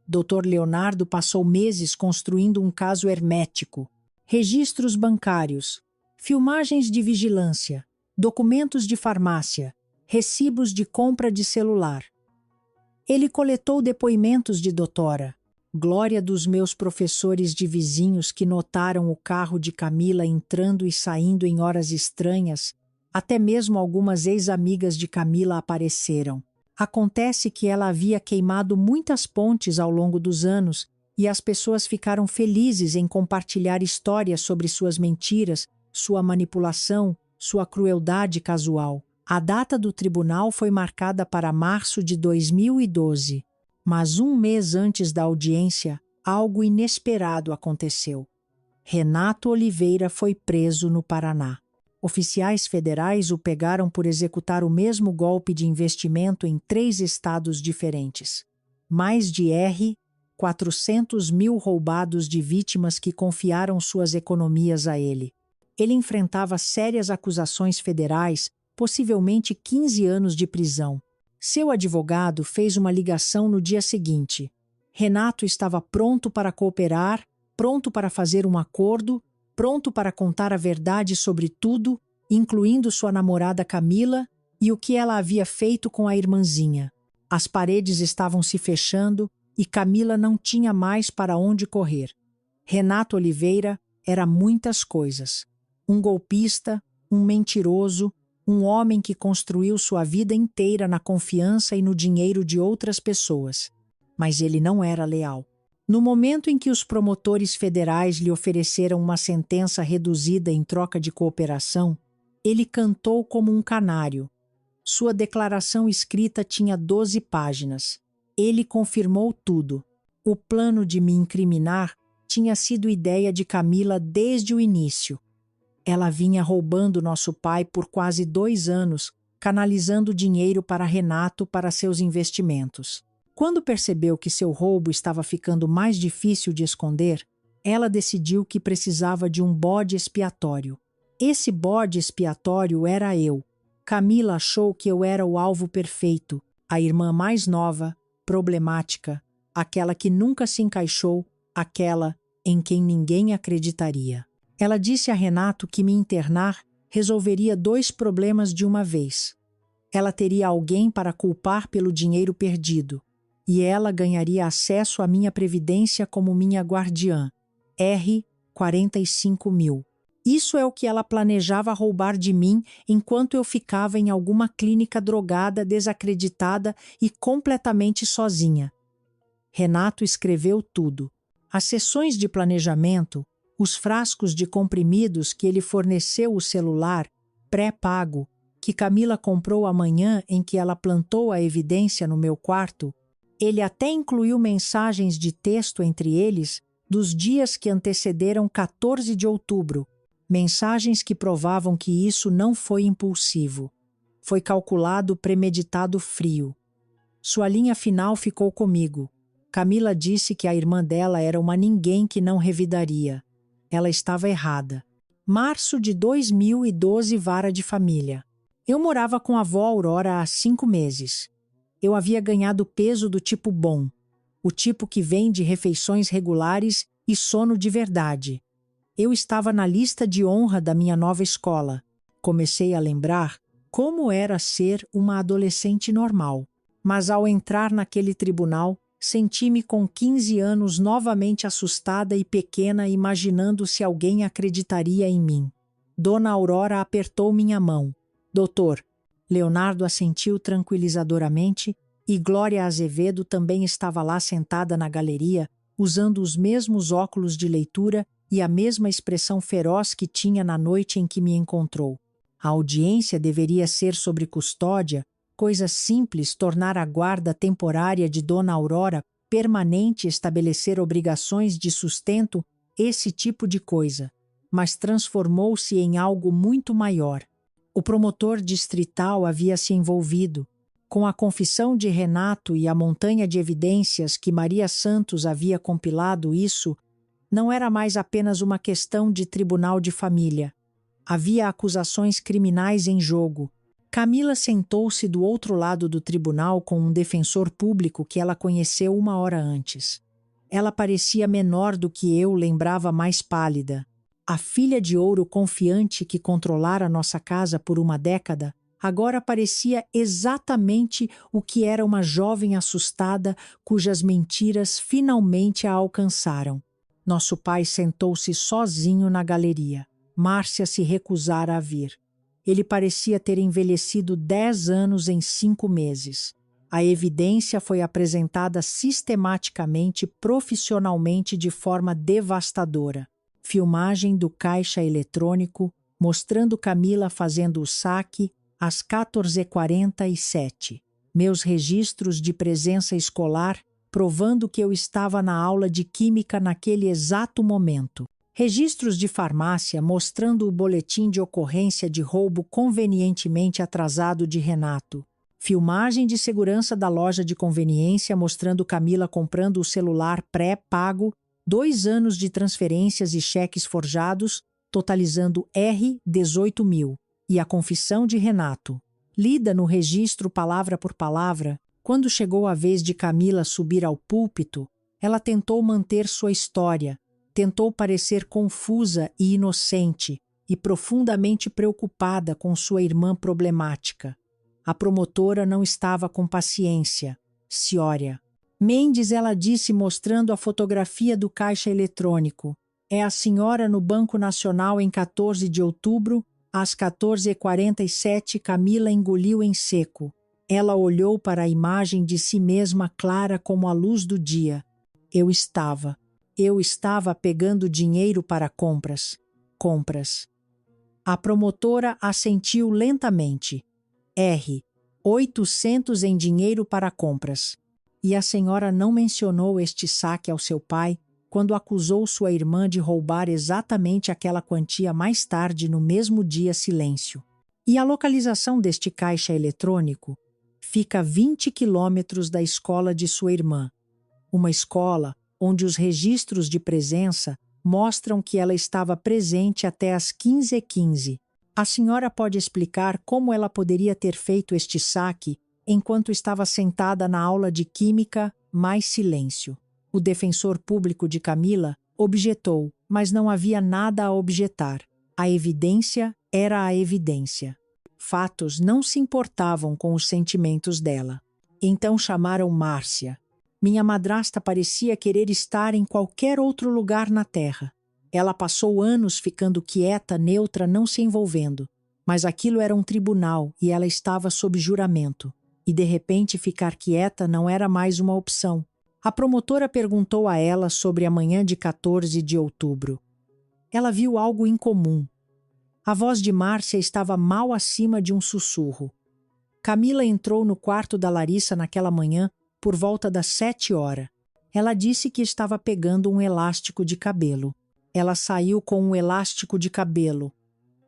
Dr. Leonardo passou meses construindo um caso hermético. Registros bancários, filmagens de vigilância, documentos de farmácia, recibos de compra de celular. Ele coletou depoimentos de doutora, glória dos meus professores de vizinhos que notaram o carro de Camila entrando e saindo em horas estranhas. Até mesmo algumas ex-amigas de Camila apareceram. Acontece que ela havia queimado muitas pontes ao longo dos anos e as pessoas ficaram felizes em compartilhar histórias sobre suas mentiras, sua manipulação, sua crueldade casual. A data do tribunal foi marcada para março de 2012, mas um mês antes da audiência, algo inesperado aconteceu. Renato Oliveira foi preso no Paraná. Oficiais federais o pegaram por executar o mesmo golpe de investimento em 3 estados diferentes. Mais de 400 mil roubados de vítimas que confiaram suas economias a ele. Ele enfrentava sérias acusações federais, possivelmente 15 anos de prisão. Seu advogado fez uma ligação no dia seguinte. Renato estava pronto para cooperar, pronto para fazer um acordo, pronto para contar a verdade sobre tudo, incluindo sua namorada Camila e o que ela havia feito com a irmãzinha. As paredes estavam se fechando e Camila não tinha mais para onde correr. Renato Oliveira era muitas coisas. Um golpista, um mentiroso, um homem que construiu sua vida inteira na confiança e no dinheiro de outras pessoas. Mas ele não era leal. No momento em que os promotores federais lhe ofereceram uma sentença reduzida em troca de cooperação, ele cantou como um canário. Sua declaração escrita tinha 12 páginas. Ele confirmou tudo. O plano de me incriminar tinha sido ideia de Camila desde o início. Ela vinha roubando nosso pai por quase 2 anos, canalizando dinheiro para Renato para seus investimentos. Quando percebeu que seu roubo estava ficando mais difícil de esconder, ela decidiu que precisava de um bode expiatório. Esse bode expiatório era eu. Camila achou que eu era o alvo perfeito, a irmã mais nova, problemática, aquela que nunca se encaixou, aquela em quem ninguém acreditaria. Ela disse a Renato que me internar resolveria 2 problemas de uma vez. Ela teria alguém para culpar pelo dinheiro perdido, e ela ganharia acesso à minha previdência como minha guardiã, 45 mil. Isso é o que ela planejava roubar de mim enquanto eu ficava em alguma clínica drogada, desacreditada e completamente sozinha. Renato escreveu tudo. As sessões de planejamento, os frascos de comprimidos que ele forneceu o celular, pré-pago, que Camila comprou amanhã em que ela plantou a evidência no meu quarto, ele até incluiu mensagens de texto entre eles dos dias que antecederam 14 de outubro, mensagens que provavam que isso não foi impulsivo. Foi calculado, premeditado, frio. Sua linha final ficou comigo. Camila disse que a irmã dela era uma ninguém que não revidaria. Ela estava errada. Março de 2012, vara de família. Eu morava com a avó Aurora há 5 meses. Eu havia ganhado peso do tipo bom, o tipo que vem de refeições regulares e sono de verdade. Eu estava na lista de honra da minha nova escola. Comecei a lembrar como era ser uma adolescente normal. Mas ao entrar naquele tribunal, senti-me com 15 anos novamente assustada e pequena, imaginando se alguém acreditaria em mim. Dona Aurora apertou minha mão. Doutor, Leonardo assentiu tranquilizadoramente e Glória Azevedo também estava lá sentada na galeria, usando os mesmos óculos de leitura e a mesma expressão feroz que tinha na noite em que me encontrou. A audiência deveria ser sobre custódia, coisa simples, tornar a guarda temporária de Dona Aurora permanente, estabelecer obrigações de sustento, esse tipo de coisa. Mas transformou-se em algo muito maior. O promotor distrital havia se envolvido. Com a confissão de Renato e a montanha de evidências que Maria Santos havia compilado, isso não era mais apenas uma questão de tribunal de família. Havia acusações criminais em jogo. Camila sentou-se do outro lado do tribunal com um defensor público que ela conheceu 1 hora antes. Ela parecia menor do que eu, lembrava mais pálida. A filha de ouro confiante que controlara nossa casa por 1 década, agora parecia exatamente o que era uma jovem assustada cujas mentiras finalmente a alcançaram. Nosso pai sentou-se sozinho na galeria. Márcia se recusara a vir. Ele parecia ter envelhecido 10 anos em 5 meses. A evidência foi apresentada sistematicamente, profissionalmente, de forma devastadora. Filmagem do caixa eletrônico mostrando Camila fazendo o saque às 14h47. Meus registros de presença escolar provando que eu estava na aula de química naquele exato momento. Registros de farmácia mostrando o boletim de ocorrência de roubo convenientemente atrasado de Renato. Filmagem de segurança da loja de conveniência mostrando Camila comprando o celular pré-pago, 2 anos de transferências e cheques forjados, totalizando R$ 18.000. E a confissão de Renato. Lida no registro palavra por palavra, quando chegou a vez de Camila subir ao púlpito, ela tentou manter sua história, tentou parecer confusa e inocente e profundamente preocupada com sua irmã problemática. A promotora não estava com paciência. Ciória. Mendes, ela disse mostrando a fotografia do caixa eletrônico. É a senhora no Banco Nacional em 14 de outubro, às 14h47, Camila engoliu em seco. Ela olhou para a imagem de si mesma clara como a luz do dia. Eu estava pegando dinheiro para compras. A promotora assentiu lentamente. R. 800 em dinheiro para compras. E a senhora não mencionou este saque ao seu pai quando acusou sua irmã de roubar exatamente aquela quantia mais tarde no mesmo dia. Silêncio. E a localização deste caixa eletrônico fica a 20 quilômetros da escola de sua irmã. Uma escola onde os registros de presença mostram que ela estava presente até às 15h15. A senhora pode explicar como ela poderia ter feito este saque enquanto estava sentada na aula de química? Mais silêncio. O defensor público de Camila objetou, mas não havia nada a objetar. A evidência era a evidência. Fatos não se importavam com os sentimentos dela. Então chamaram Márcia. Minha madrasta parecia querer estar em qualquer outro lugar na terra. Ela passou anos ficando quieta, neutra, não se envolvendo. Mas aquilo era um tribunal e ela estava sob juramento. E de repente ficar quieta não era mais uma opção. A promotora perguntou a ela sobre a manhã de 14 de outubro. Ela viu algo incomum. A voz de Márcia estava mal acima de um sussurro. Camila entrou no quarto da Larissa naquela manhã por volta das 7h. Ela disse que estava pegando um elástico de cabelo. Ela saiu com um elástico de cabelo.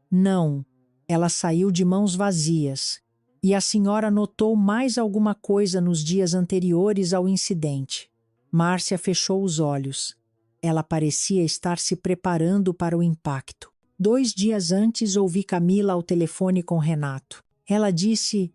Não, ela saiu de mãos vazias. E a senhora notou mais alguma coisa nos dias anteriores ao incidente. Márcia fechou os olhos. Ela parecia estar se preparando para o impacto. 2 dias antes ouvi Camila ao telefone com Renato. Ela disse,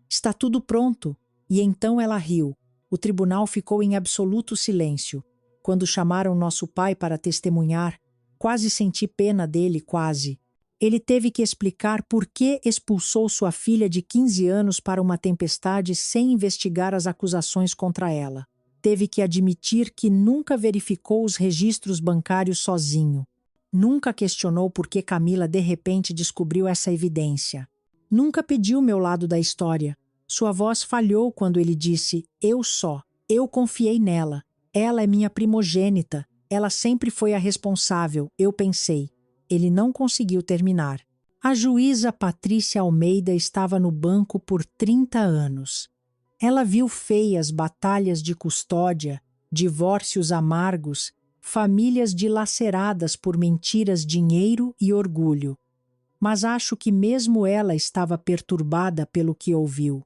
está tudo pronto. E então ela riu. O tribunal ficou em absoluto silêncio. Quando chamaram nosso pai para testemunhar, quase senti pena dele, quase. Ele teve que explicar por que expulsou sua filha de 15 anos para uma tempestade sem investigar as acusações contra ela. Teve que admitir que nunca verificou os registros bancários sozinho. Nunca questionou por que Camila de repente descobriu essa evidência. Nunca pediu meu lado da história. Sua voz falhou quando ele disse, eu confiei nela. Ela é minha primogênita. Ela sempre foi a responsável, eu pensei. Ele não conseguiu terminar. A juíza Patrícia Almeida estava no banco por 30 anos. Ela viu feias batalhas de custódia, divórcios amargos, famílias dilaceradas por mentiras, dinheiro e orgulho. Mas acho que mesmo ela estava perturbada pelo que ouviu.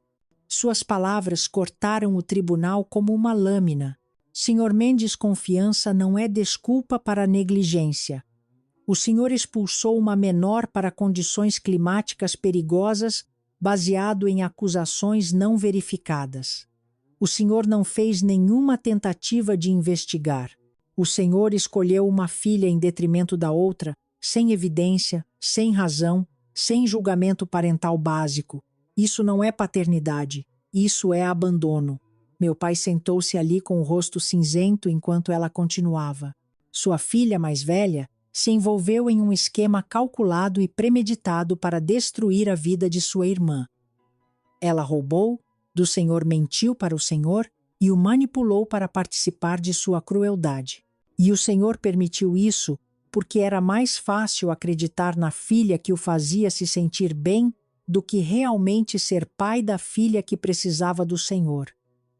Suas palavras cortaram o tribunal como uma lâmina. Sr. Mendes, confiança não é desculpa para negligência. O Senhor expulsou uma menor para condições climáticas perigosas, baseado em acusações não verificadas. O Senhor não fez nenhuma tentativa de investigar. O Senhor escolheu uma filha em detrimento da outra, sem evidência, sem razão, sem julgamento parental básico. Isso não é paternidade, isso é abandono. Meu pai sentou-se ali com o rosto cinzento enquanto ela continuava. Sua filha mais velha se envolveu em um esquema calculado e premeditado para destruir a vida de sua irmã. Ela roubou, do Senhor mentiu para o Senhor e o manipulou para participar de sua crueldade. E o Senhor permitiu isso porque era mais fácil acreditar na filha que o fazia se sentir bem do que realmente ser pai da filha que precisava do Senhor.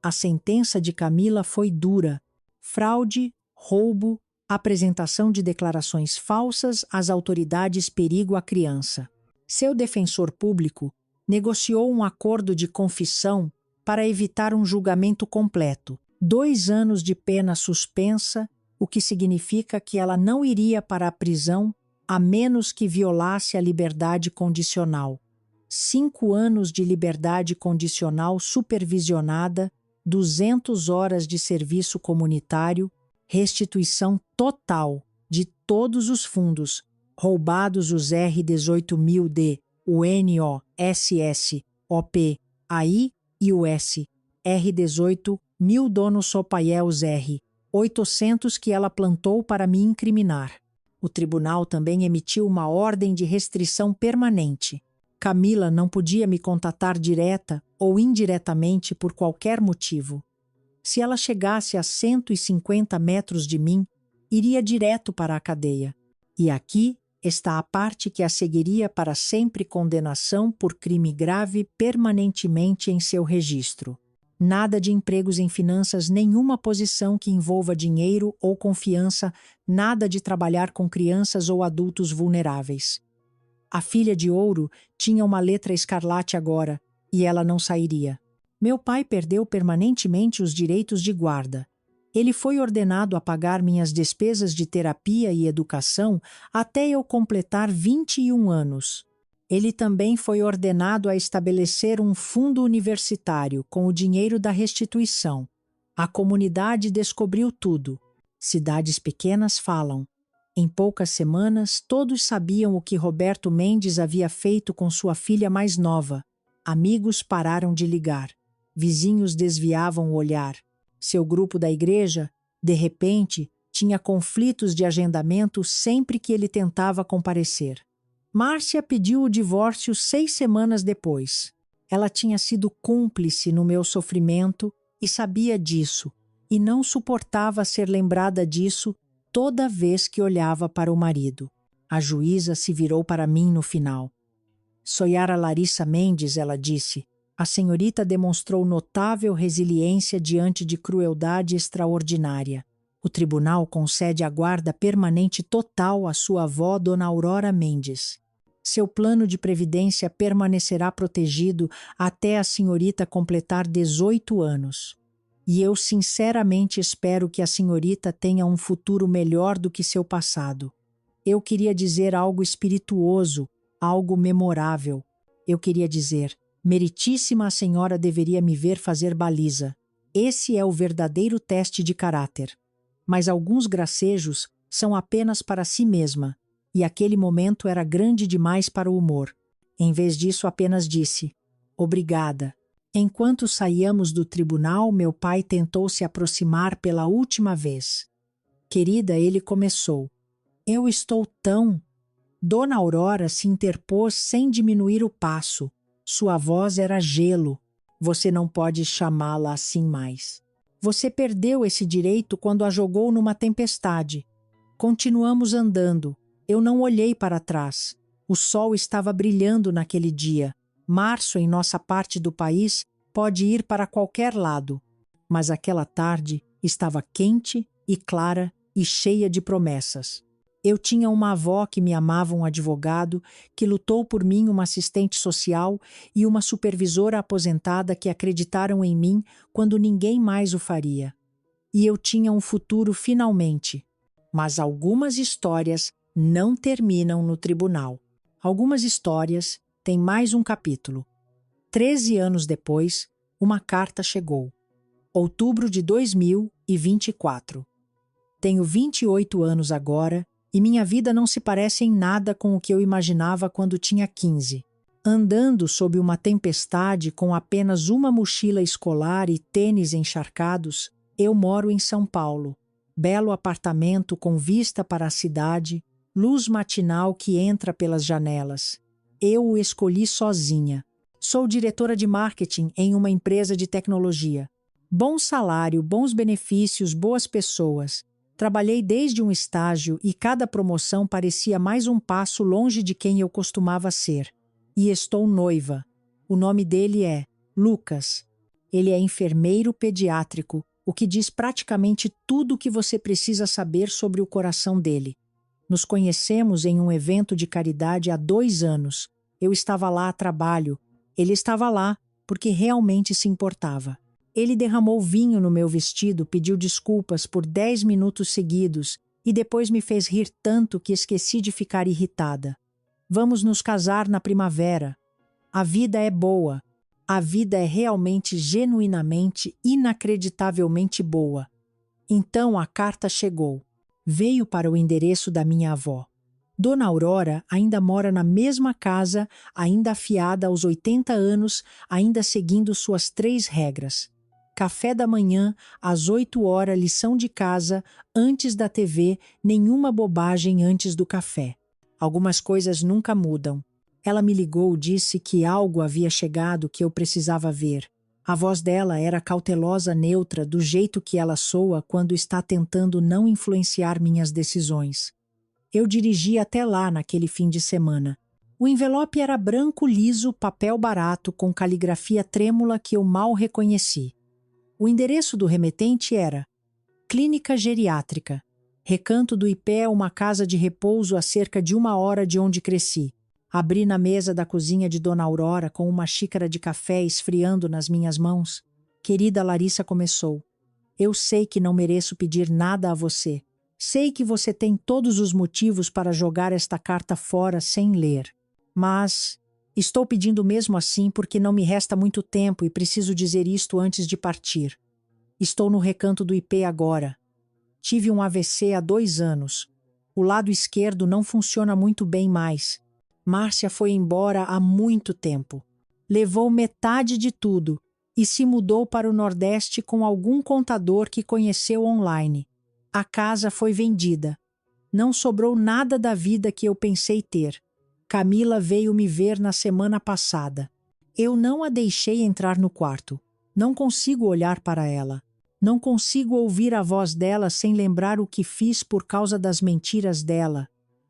A sentença de Camila foi dura: fraude, roubo, apresentação de declarações falsas às autoridades, perigo à criança. Seu defensor público negociou um acordo de confissão para evitar um julgamento completo, 2 anos de pena suspensa, o que significa que ela não iria para a prisão a menos que violasse a liberdade condicional. 5 anos de liberdade condicional supervisionada, 200 horas de serviço comunitário, restituição total de todos os fundos, roubados os R$18.000 UNO, SS, OP, AI e US, R$18.000 donos Sopaiels R$800 que ela plantou para me incriminar. O tribunal também emitiu uma ordem de restrição permanente. Camila não podia me contatar direta ou indiretamente por qualquer motivo. Se ela chegasse a 150 metros de mim, iria direto para a cadeia. E aqui está a parte que a seguiria para sempre: condenação por crime grave permanentemente em seu registro. Nada de empregos em finanças, nenhuma posição que envolva dinheiro ou confiança, nada de trabalhar com crianças ou adultos vulneráveis. A filha de ouro tinha uma letra escarlate agora, e ela não sairia. Meu pai perdeu permanentemente os direitos de guarda. Ele foi ordenado a pagar minhas despesas de terapia e educação até eu completar 21 anos. Ele também foi ordenado a estabelecer um fundo universitário com o dinheiro da restituição. A comunidade descobriu tudo. Cidades pequenas falam. Em poucas semanas, todos sabiam o que Roberto Mendes havia feito com sua filha mais nova. Amigos pararam de ligar. Vizinhos desviavam o olhar. Seu grupo da igreja, de repente, tinha conflitos de agendamento sempre que ele tentava comparecer. Márcia pediu o divórcio 6 semanas depois. Ela tinha sido cúmplice no meu sofrimento e sabia disso, e não suportava ser lembrada disso toda vez que olhava para o marido. A juíza se virou para mim no final. Soyara Larissa Mendes, ela disse, a senhorita demonstrou notável resiliência diante de crueldade extraordinária. O tribunal concede a guarda permanente total à sua avó, Dona Aurora Mendes. Seu plano de previdência permanecerá protegido até a senhorita completar 18 anos. E eu sinceramente espero que a senhorita tenha um futuro melhor do que seu passado. Eu queria dizer algo espirituoso, algo memorável. Eu queria dizer: meritíssima, a senhora deveria me ver fazer baliza. Esse é o verdadeiro teste de caráter. Mas alguns gracejos são apenas para si mesma, e aquele momento era grande demais para o humor. Em vez disso, apenas disse: obrigada. Enquanto saíamos do tribunal, meu pai tentou se aproximar pela última vez. Querida, ele começou. Eu estou tão... Dona Aurora se interpôs sem diminuir o passo. Sua voz era gelo. Você não pode chamá-la assim mais. Você perdeu esse direito quando a jogou numa tempestade. Continuamos andando. Eu não olhei para trás. O sol estava brilhando naquele dia. Março, em nossa parte do país, pode ir para qualquer lado. Mas aquela tarde estava quente e clara e cheia de promessas. Eu tinha uma avó que me amava, um advogado, que lutou por mim, uma assistente social e uma supervisora aposentada que acreditaram em mim quando ninguém mais o faria. E eu tinha um futuro finalmente. Mas algumas histórias não terminam no tribunal. Algumas histórias têm mais um capítulo. 13 anos depois, uma carta chegou. Outubro de 2024. Tenho 28 anos agora e minha vida não se parece em nada com o que eu imaginava quando tinha 15. Andando sob uma tempestade com apenas uma mochila escolar e tênis encharcados, eu moro em São Paulo. Belo apartamento com vista para a cidade, luz matinal que entra pelas janelas. Eu o escolhi sozinha. Sou diretora de marketing em uma empresa de tecnologia. Bom salário, bons benefícios, boas pessoas. Trabalhei desde um estágio e cada promoção parecia mais um passo longe de quem eu costumava ser. E estou noiva. O nome dele é Lucas. Ele é enfermeiro pediátrico, o que diz praticamente tudo o que você precisa saber sobre o coração dele. Nos conhecemos em um evento de caridade há 2 anos. Eu estava lá a trabalho. Ele estava lá porque realmente se importava. Ele derramou vinho no meu vestido, pediu desculpas por 10 minutos seguidos e depois me fez rir tanto que esqueci de ficar irritada. Vamos nos casar na primavera. A vida é boa. A vida é realmente, genuinamente, inacreditavelmente boa. Então a carta chegou. Veio para o endereço da minha avó. Dona Aurora ainda mora na mesma casa, ainda afiada aos 80 anos, ainda seguindo suas 3 regras. Café da manhã, às 8 horas, lição de casa, antes da TV, nenhuma bobagem antes do café. Algumas coisas nunca mudam. Ela me ligou, disse que algo havia chegado que eu precisava ver. A voz dela era cautelosa, neutra, do jeito que ela soa quando está tentando não influenciar minhas decisões. Eu dirigi até lá naquele fim de semana. O envelope era branco liso, papel barato, com caligrafia trêmula que eu mal reconheci. O endereço do remetente era Clínica Geriátrica, Recanto do Ipé, uma casa de repouso a cerca de 1 hora de onde cresci. Abri na mesa da cozinha de Dona Aurora com uma xícara de café esfriando nas minhas mãos. Querida Larissa, começou. Eu sei que não mereço pedir nada a você. Sei que você tem todos os motivos para jogar esta carta fora sem ler. Mas estou pedindo mesmo assim porque não me resta muito tempo e preciso dizer isto antes de partir. Estou no Recanto do IP agora. Tive um AVC há 2 anos. O lado esquerdo não funciona muito bem mais. Márcia foi embora há muito tempo. Levou metade de tudo e se mudou para o Nordeste com algum contador que conheceu online. A casa foi vendida. Não sobrou nada da vida que eu pensei ter. Camila veio me ver na semana passada. Eu não a deixei entrar no quarto. Não consigo olhar para ela. Não consigo ouvir a voz dela sem lembrar o que fiz por causa das mentiras dela.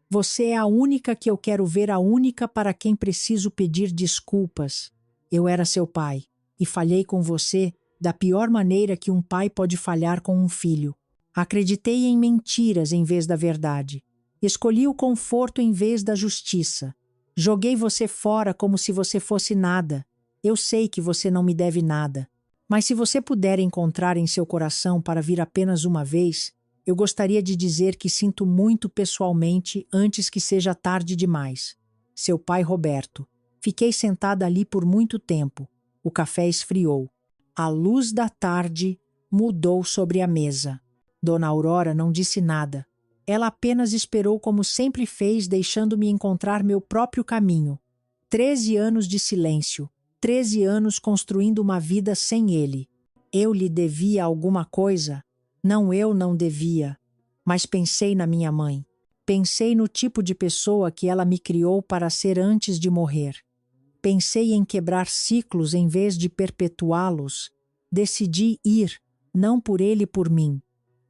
Você é a única que eu quero ver, a única para quem preciso pedir desculpas. Eu era seu pai e falhei com você da pior maneira que um pai pode falhar com um filho. Acreditei em mentiras em vez da verdade. Escolhi o conforto em vez da justiça. Joguei você fora como se você fosse nada. Eu sei que você não me deve nada. Mas se você puder encontrar em seu coração para vir apenas uma vez, eu gostaria de dizer que sinto muito pessoalmente antes que seja tarde demais. Seu pai Roberto. Fiquei sentada ali por muito tempo. O café esfriou. A luz da tarde mudou sobre a mesa. Dona Aurora não disse nada. Ela apenas esperou como sempre fez, deixando-me encontrar meu próprio caminho. 13 anos de silêncio. 13 anos construindo uma vida sem ele. Eu lhe devia alguma coisa? Não, eu não devia. Mas pensei na minha mãe. Pensei no tipo de pessoa que ela me criou para ser antes de morrer. Pensei em quebrar ciclos em vez de perpetuá-los. Decidi ir, não por ele e por mim.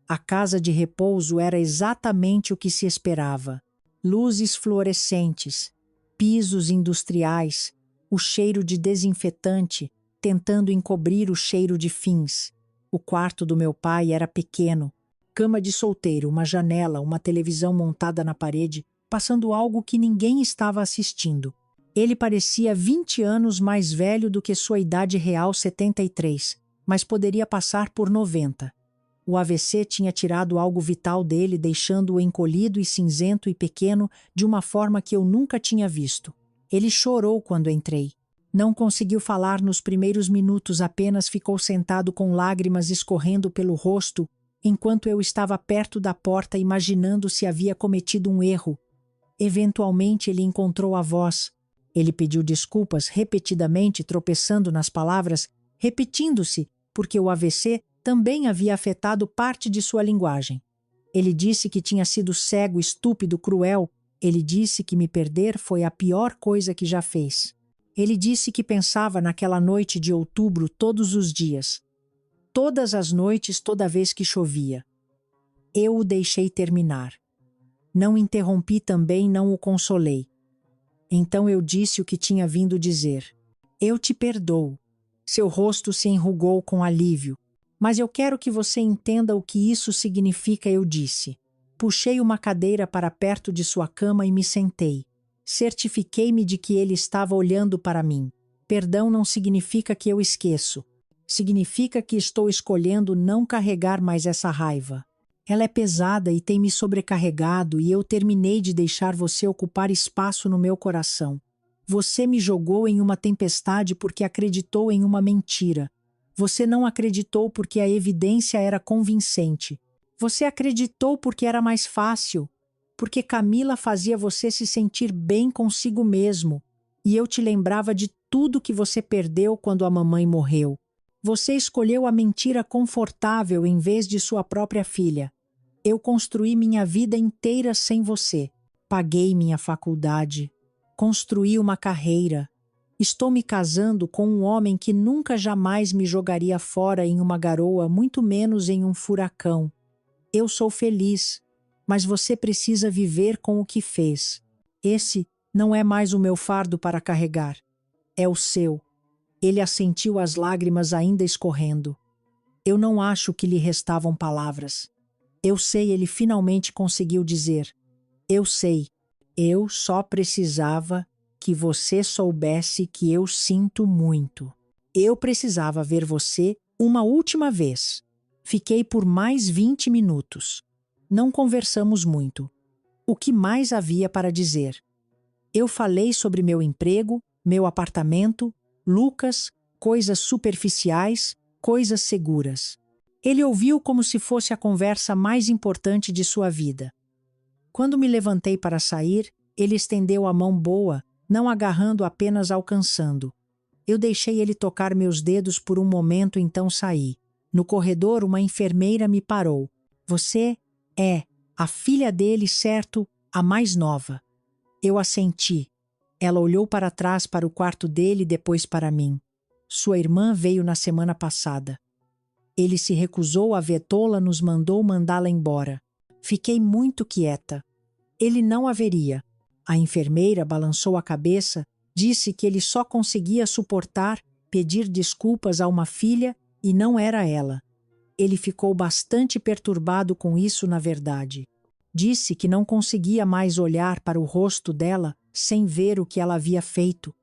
A casa de repouso era exatamente o que se esperava. Luzes fluorescentes, pisos industriais, o cheiro de desinfetante tentando encobrir o cheiro de fins. O quarto do meu pai era pequeno, cama de solteiro, uma janela, uma televisão montada na parede, passando algo que ninguém estava assistindo. Ele parecia 20 anos mais velho do que sua idade real, 73, mas poderia passar por 90. O AVC tinha tirado algo vital dele, deixando-o encolhido e cinzento e pequeno de uma forma que eu nunca tinha visto. Ele chorou quando entrei. Não conseguiu falar nos primeiros minutos, apenas ficou sentado com lágrimas escorrendo pelo rosto, enquanto eu estava perto da porta imaginando se havia cometido um erro. Eventualmente ele encontrou a voz. Ele pediu desculpas repetidamente, tropeçando nas palavras, repetindo-se, porque o AVC também havia afetado parte de sua linguagem. Ele disse que tinha sido cego, estúpido, cruel. Ele disse que me perder foi a pior coisa que já fez. Ele disse que pensava naquela noite de outubro todos os dias. Todas as noites, toda vez que chovia. Eu o deixei terminar. Não interrompi também, não o consolei. Então eu disse o que tinha vindo dizer. Eu te perdoo. Seu rosto se enrugou com alívio. Mas eu quero que você entenda o que isso significa, eu disse. Puxei uma cadeira para perto de sua cama e me sentei. Certifiquei-me de que ele estava olhando para mim. Perdão não significa que eu esqueço. Significa que estou escolhendo não carregar mais essa raiva. Ela é pesada e tem me sobrecarregado e eu terminei de deixar você ocupar espaço no meu coração. Você me jogou em uma tempestade porque acreditou em uma mentira. Você não acreditou porque a evidência era convincente. Você acreditou porque era mais fácil. Porque Camila fazia você se sentir bem consigo mesmo. E eu te lembrava de tudo que você perdeu quando a mamãe morreu. Você escolheu a mentira confortável em vez de sua própria filha. Eu construí minha vida inteira sem você. Paguei minha faculdade. Construí uma carreira. Estou me casando com um homem que nunca jamais me jogaria fora em uma garoa, muito menos em um furacão. Eu sou feliz, mas você precisa viver com o que fez. Esse não é mais o meu fardo para carregar. É o seu. Ele assentiu, as lágrimas ainda escorrendo. Eu não acho que lhe restavam palavras. Eu sei, ele finalmente conseguiu dizer. Eu sei. Eu só precisava que você soubesse que eu sinto muito. Eu precisava ver você uma última vez. Fiquei por mais 20 minutos. Não conversamos muito. O que mais havia para dizer? Eu falei sobre meu emprego, meu apartamento, Lucas, coisas superficiais, coisas seguras. Ele ouviu como se fosse a conversa mais importante de sua vida. Quando me levantei para sair, ele estendeu a mão boa, não agarrando, apenas alcançando. Eu deixei ele tocar meus dedos por um momento, então saí. No corredor, uma enfermeira me parou. Você é a filha dele, certo? A mais nova. Eu assenti. Ela olhou para trás para o quarto dele e depois para mim. Sua irmã veio na semana passada. Ele se recusou a vetô-la, nos mandou mandá-la embora. Fiquei muito quieta. Ele não a veria. A enfermeira balançou a cabeça, disse que ele só conseguia suportar pedir desculpas a uma filha e não era ela. Ele ficou bastante perturbado com isso, na verdade. Disse que não conseguia mais olhar para o rosto dela sem ver o que ela havia feito.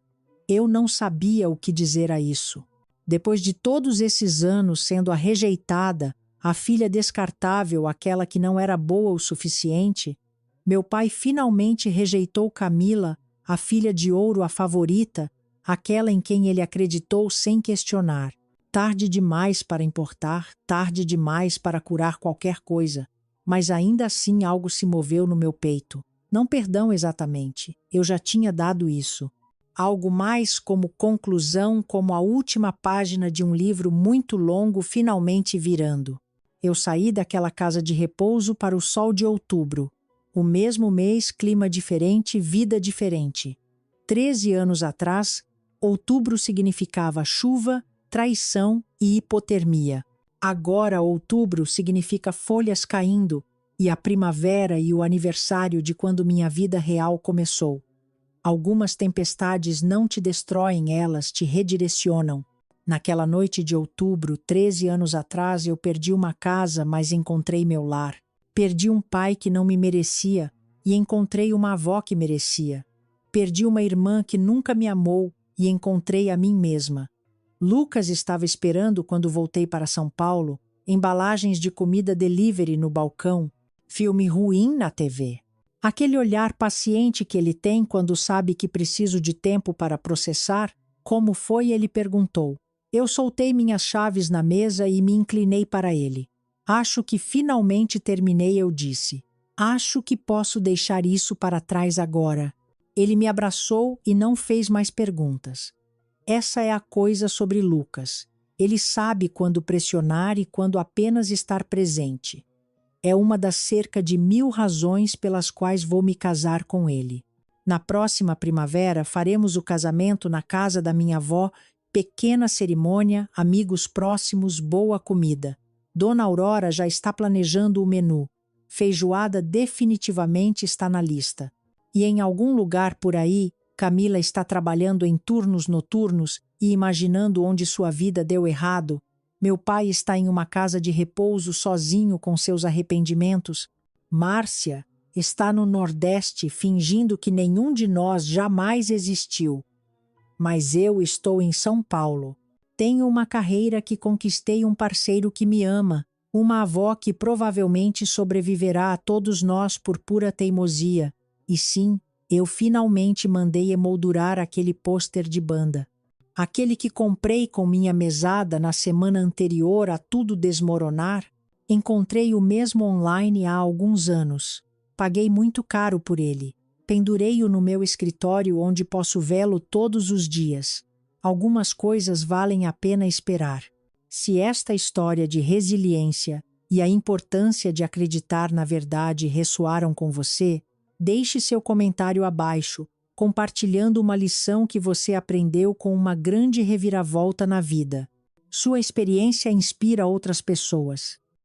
Eu não sabia o que dizer a isso. Depois de todos esses anos sendo a rejeitada, a filha descartável, aquela que não era boa o suficiente, meu pai finalmente rejeitou Camila, a filha de ouro, a favorita, aquela em quem ele acreditou sem questionar. Tarde demais para importar, tarde demais para curar qualquer coisa, mas ainda assim algo se moveu no meu peito. Não perdão exatamente, eu já tinha dado isso. Algo mais como conclusão, como a última página de um livro muito longo finalmente virando. Eu saí daquela casa de repouso para o sol de outubro. O mesmo mês, clima diferente, vida diferente. 13 anos atrás, outubro significava chuva, traição e hipotermia. Agora, outubro significa folhas caindo e a primavera e o aniversário de quando minha vida real começou. Algumas tempestades não te destroem, elas te redirecionam. Naquela noite de outubro, 13 anos atrás, eu perdi uma casa, mas encontrei meu lar. Perdi um pai que não me merecia e encontrei uma avó que merecia. Perdi uma irmã que nunca me amou e encontrei a mim mesma. Lucas estava esperando quando voltei para São Paulo. embalagens de comida delivery no balcão, filme ruim na TV. Aquele olhar paciente que ele tem quando sabe que preciso de tempo para processar, como foi, ele perguntou. Eu soltei minhas chaves na mesa e me inclinei para ele. Acho que finalmente terminei, eu disse. Acho que posso deixar isso para trás agora. Ele me abraçou e não fez mais perguntas. Essa é a coisa sobre Lucas. Ele sabe quando pressionar e quando apenas estar presente. É uma das cerca de 1000 razões pelas quais vou me casar com ele. Na próxima primavera faremos o casamento na casa da minha avó, pequena cerimônia, amigos próximos, boa comida. Dona Aurora já está planejando o menu. Feijoada definitivamente está na lista. E em algum lugar por aí, Camila está trabalhando em turnos noturnos e imaginando onde sua vida deu errado. Meu pai está em uma casa de repouso sozinho com seus arrependimentos. Márcia está no Nordeste fingindo que nenhum de nós jamais existiu. Mas eu estou em São Paulo. Tenho uma carreira que conquistei, um parceiro que me ama, uma avó que provavelmente sobreviverá a todos nós por pura teimosia. E sim, eu finalmente mandei emoldurar aquele pôster de banda. Aquele que comprei com minha mesada na semana anterior a tudo desmoronar, encontrei o mesmo online há alguns anos. Paguei muito caro por ele. Pendurei-o no meu escritório onde posso vê-lo todos os dias. Algumas coisas valem a pena esperar. Se esta história de resiliência e a importância de acreditar na verdade ressoaram com você, deixe seu comentário abaixo, compartilhando uma lição que você aprendeu com uma grande reviravolta na vida. Sua experiência inspira outras pessoas.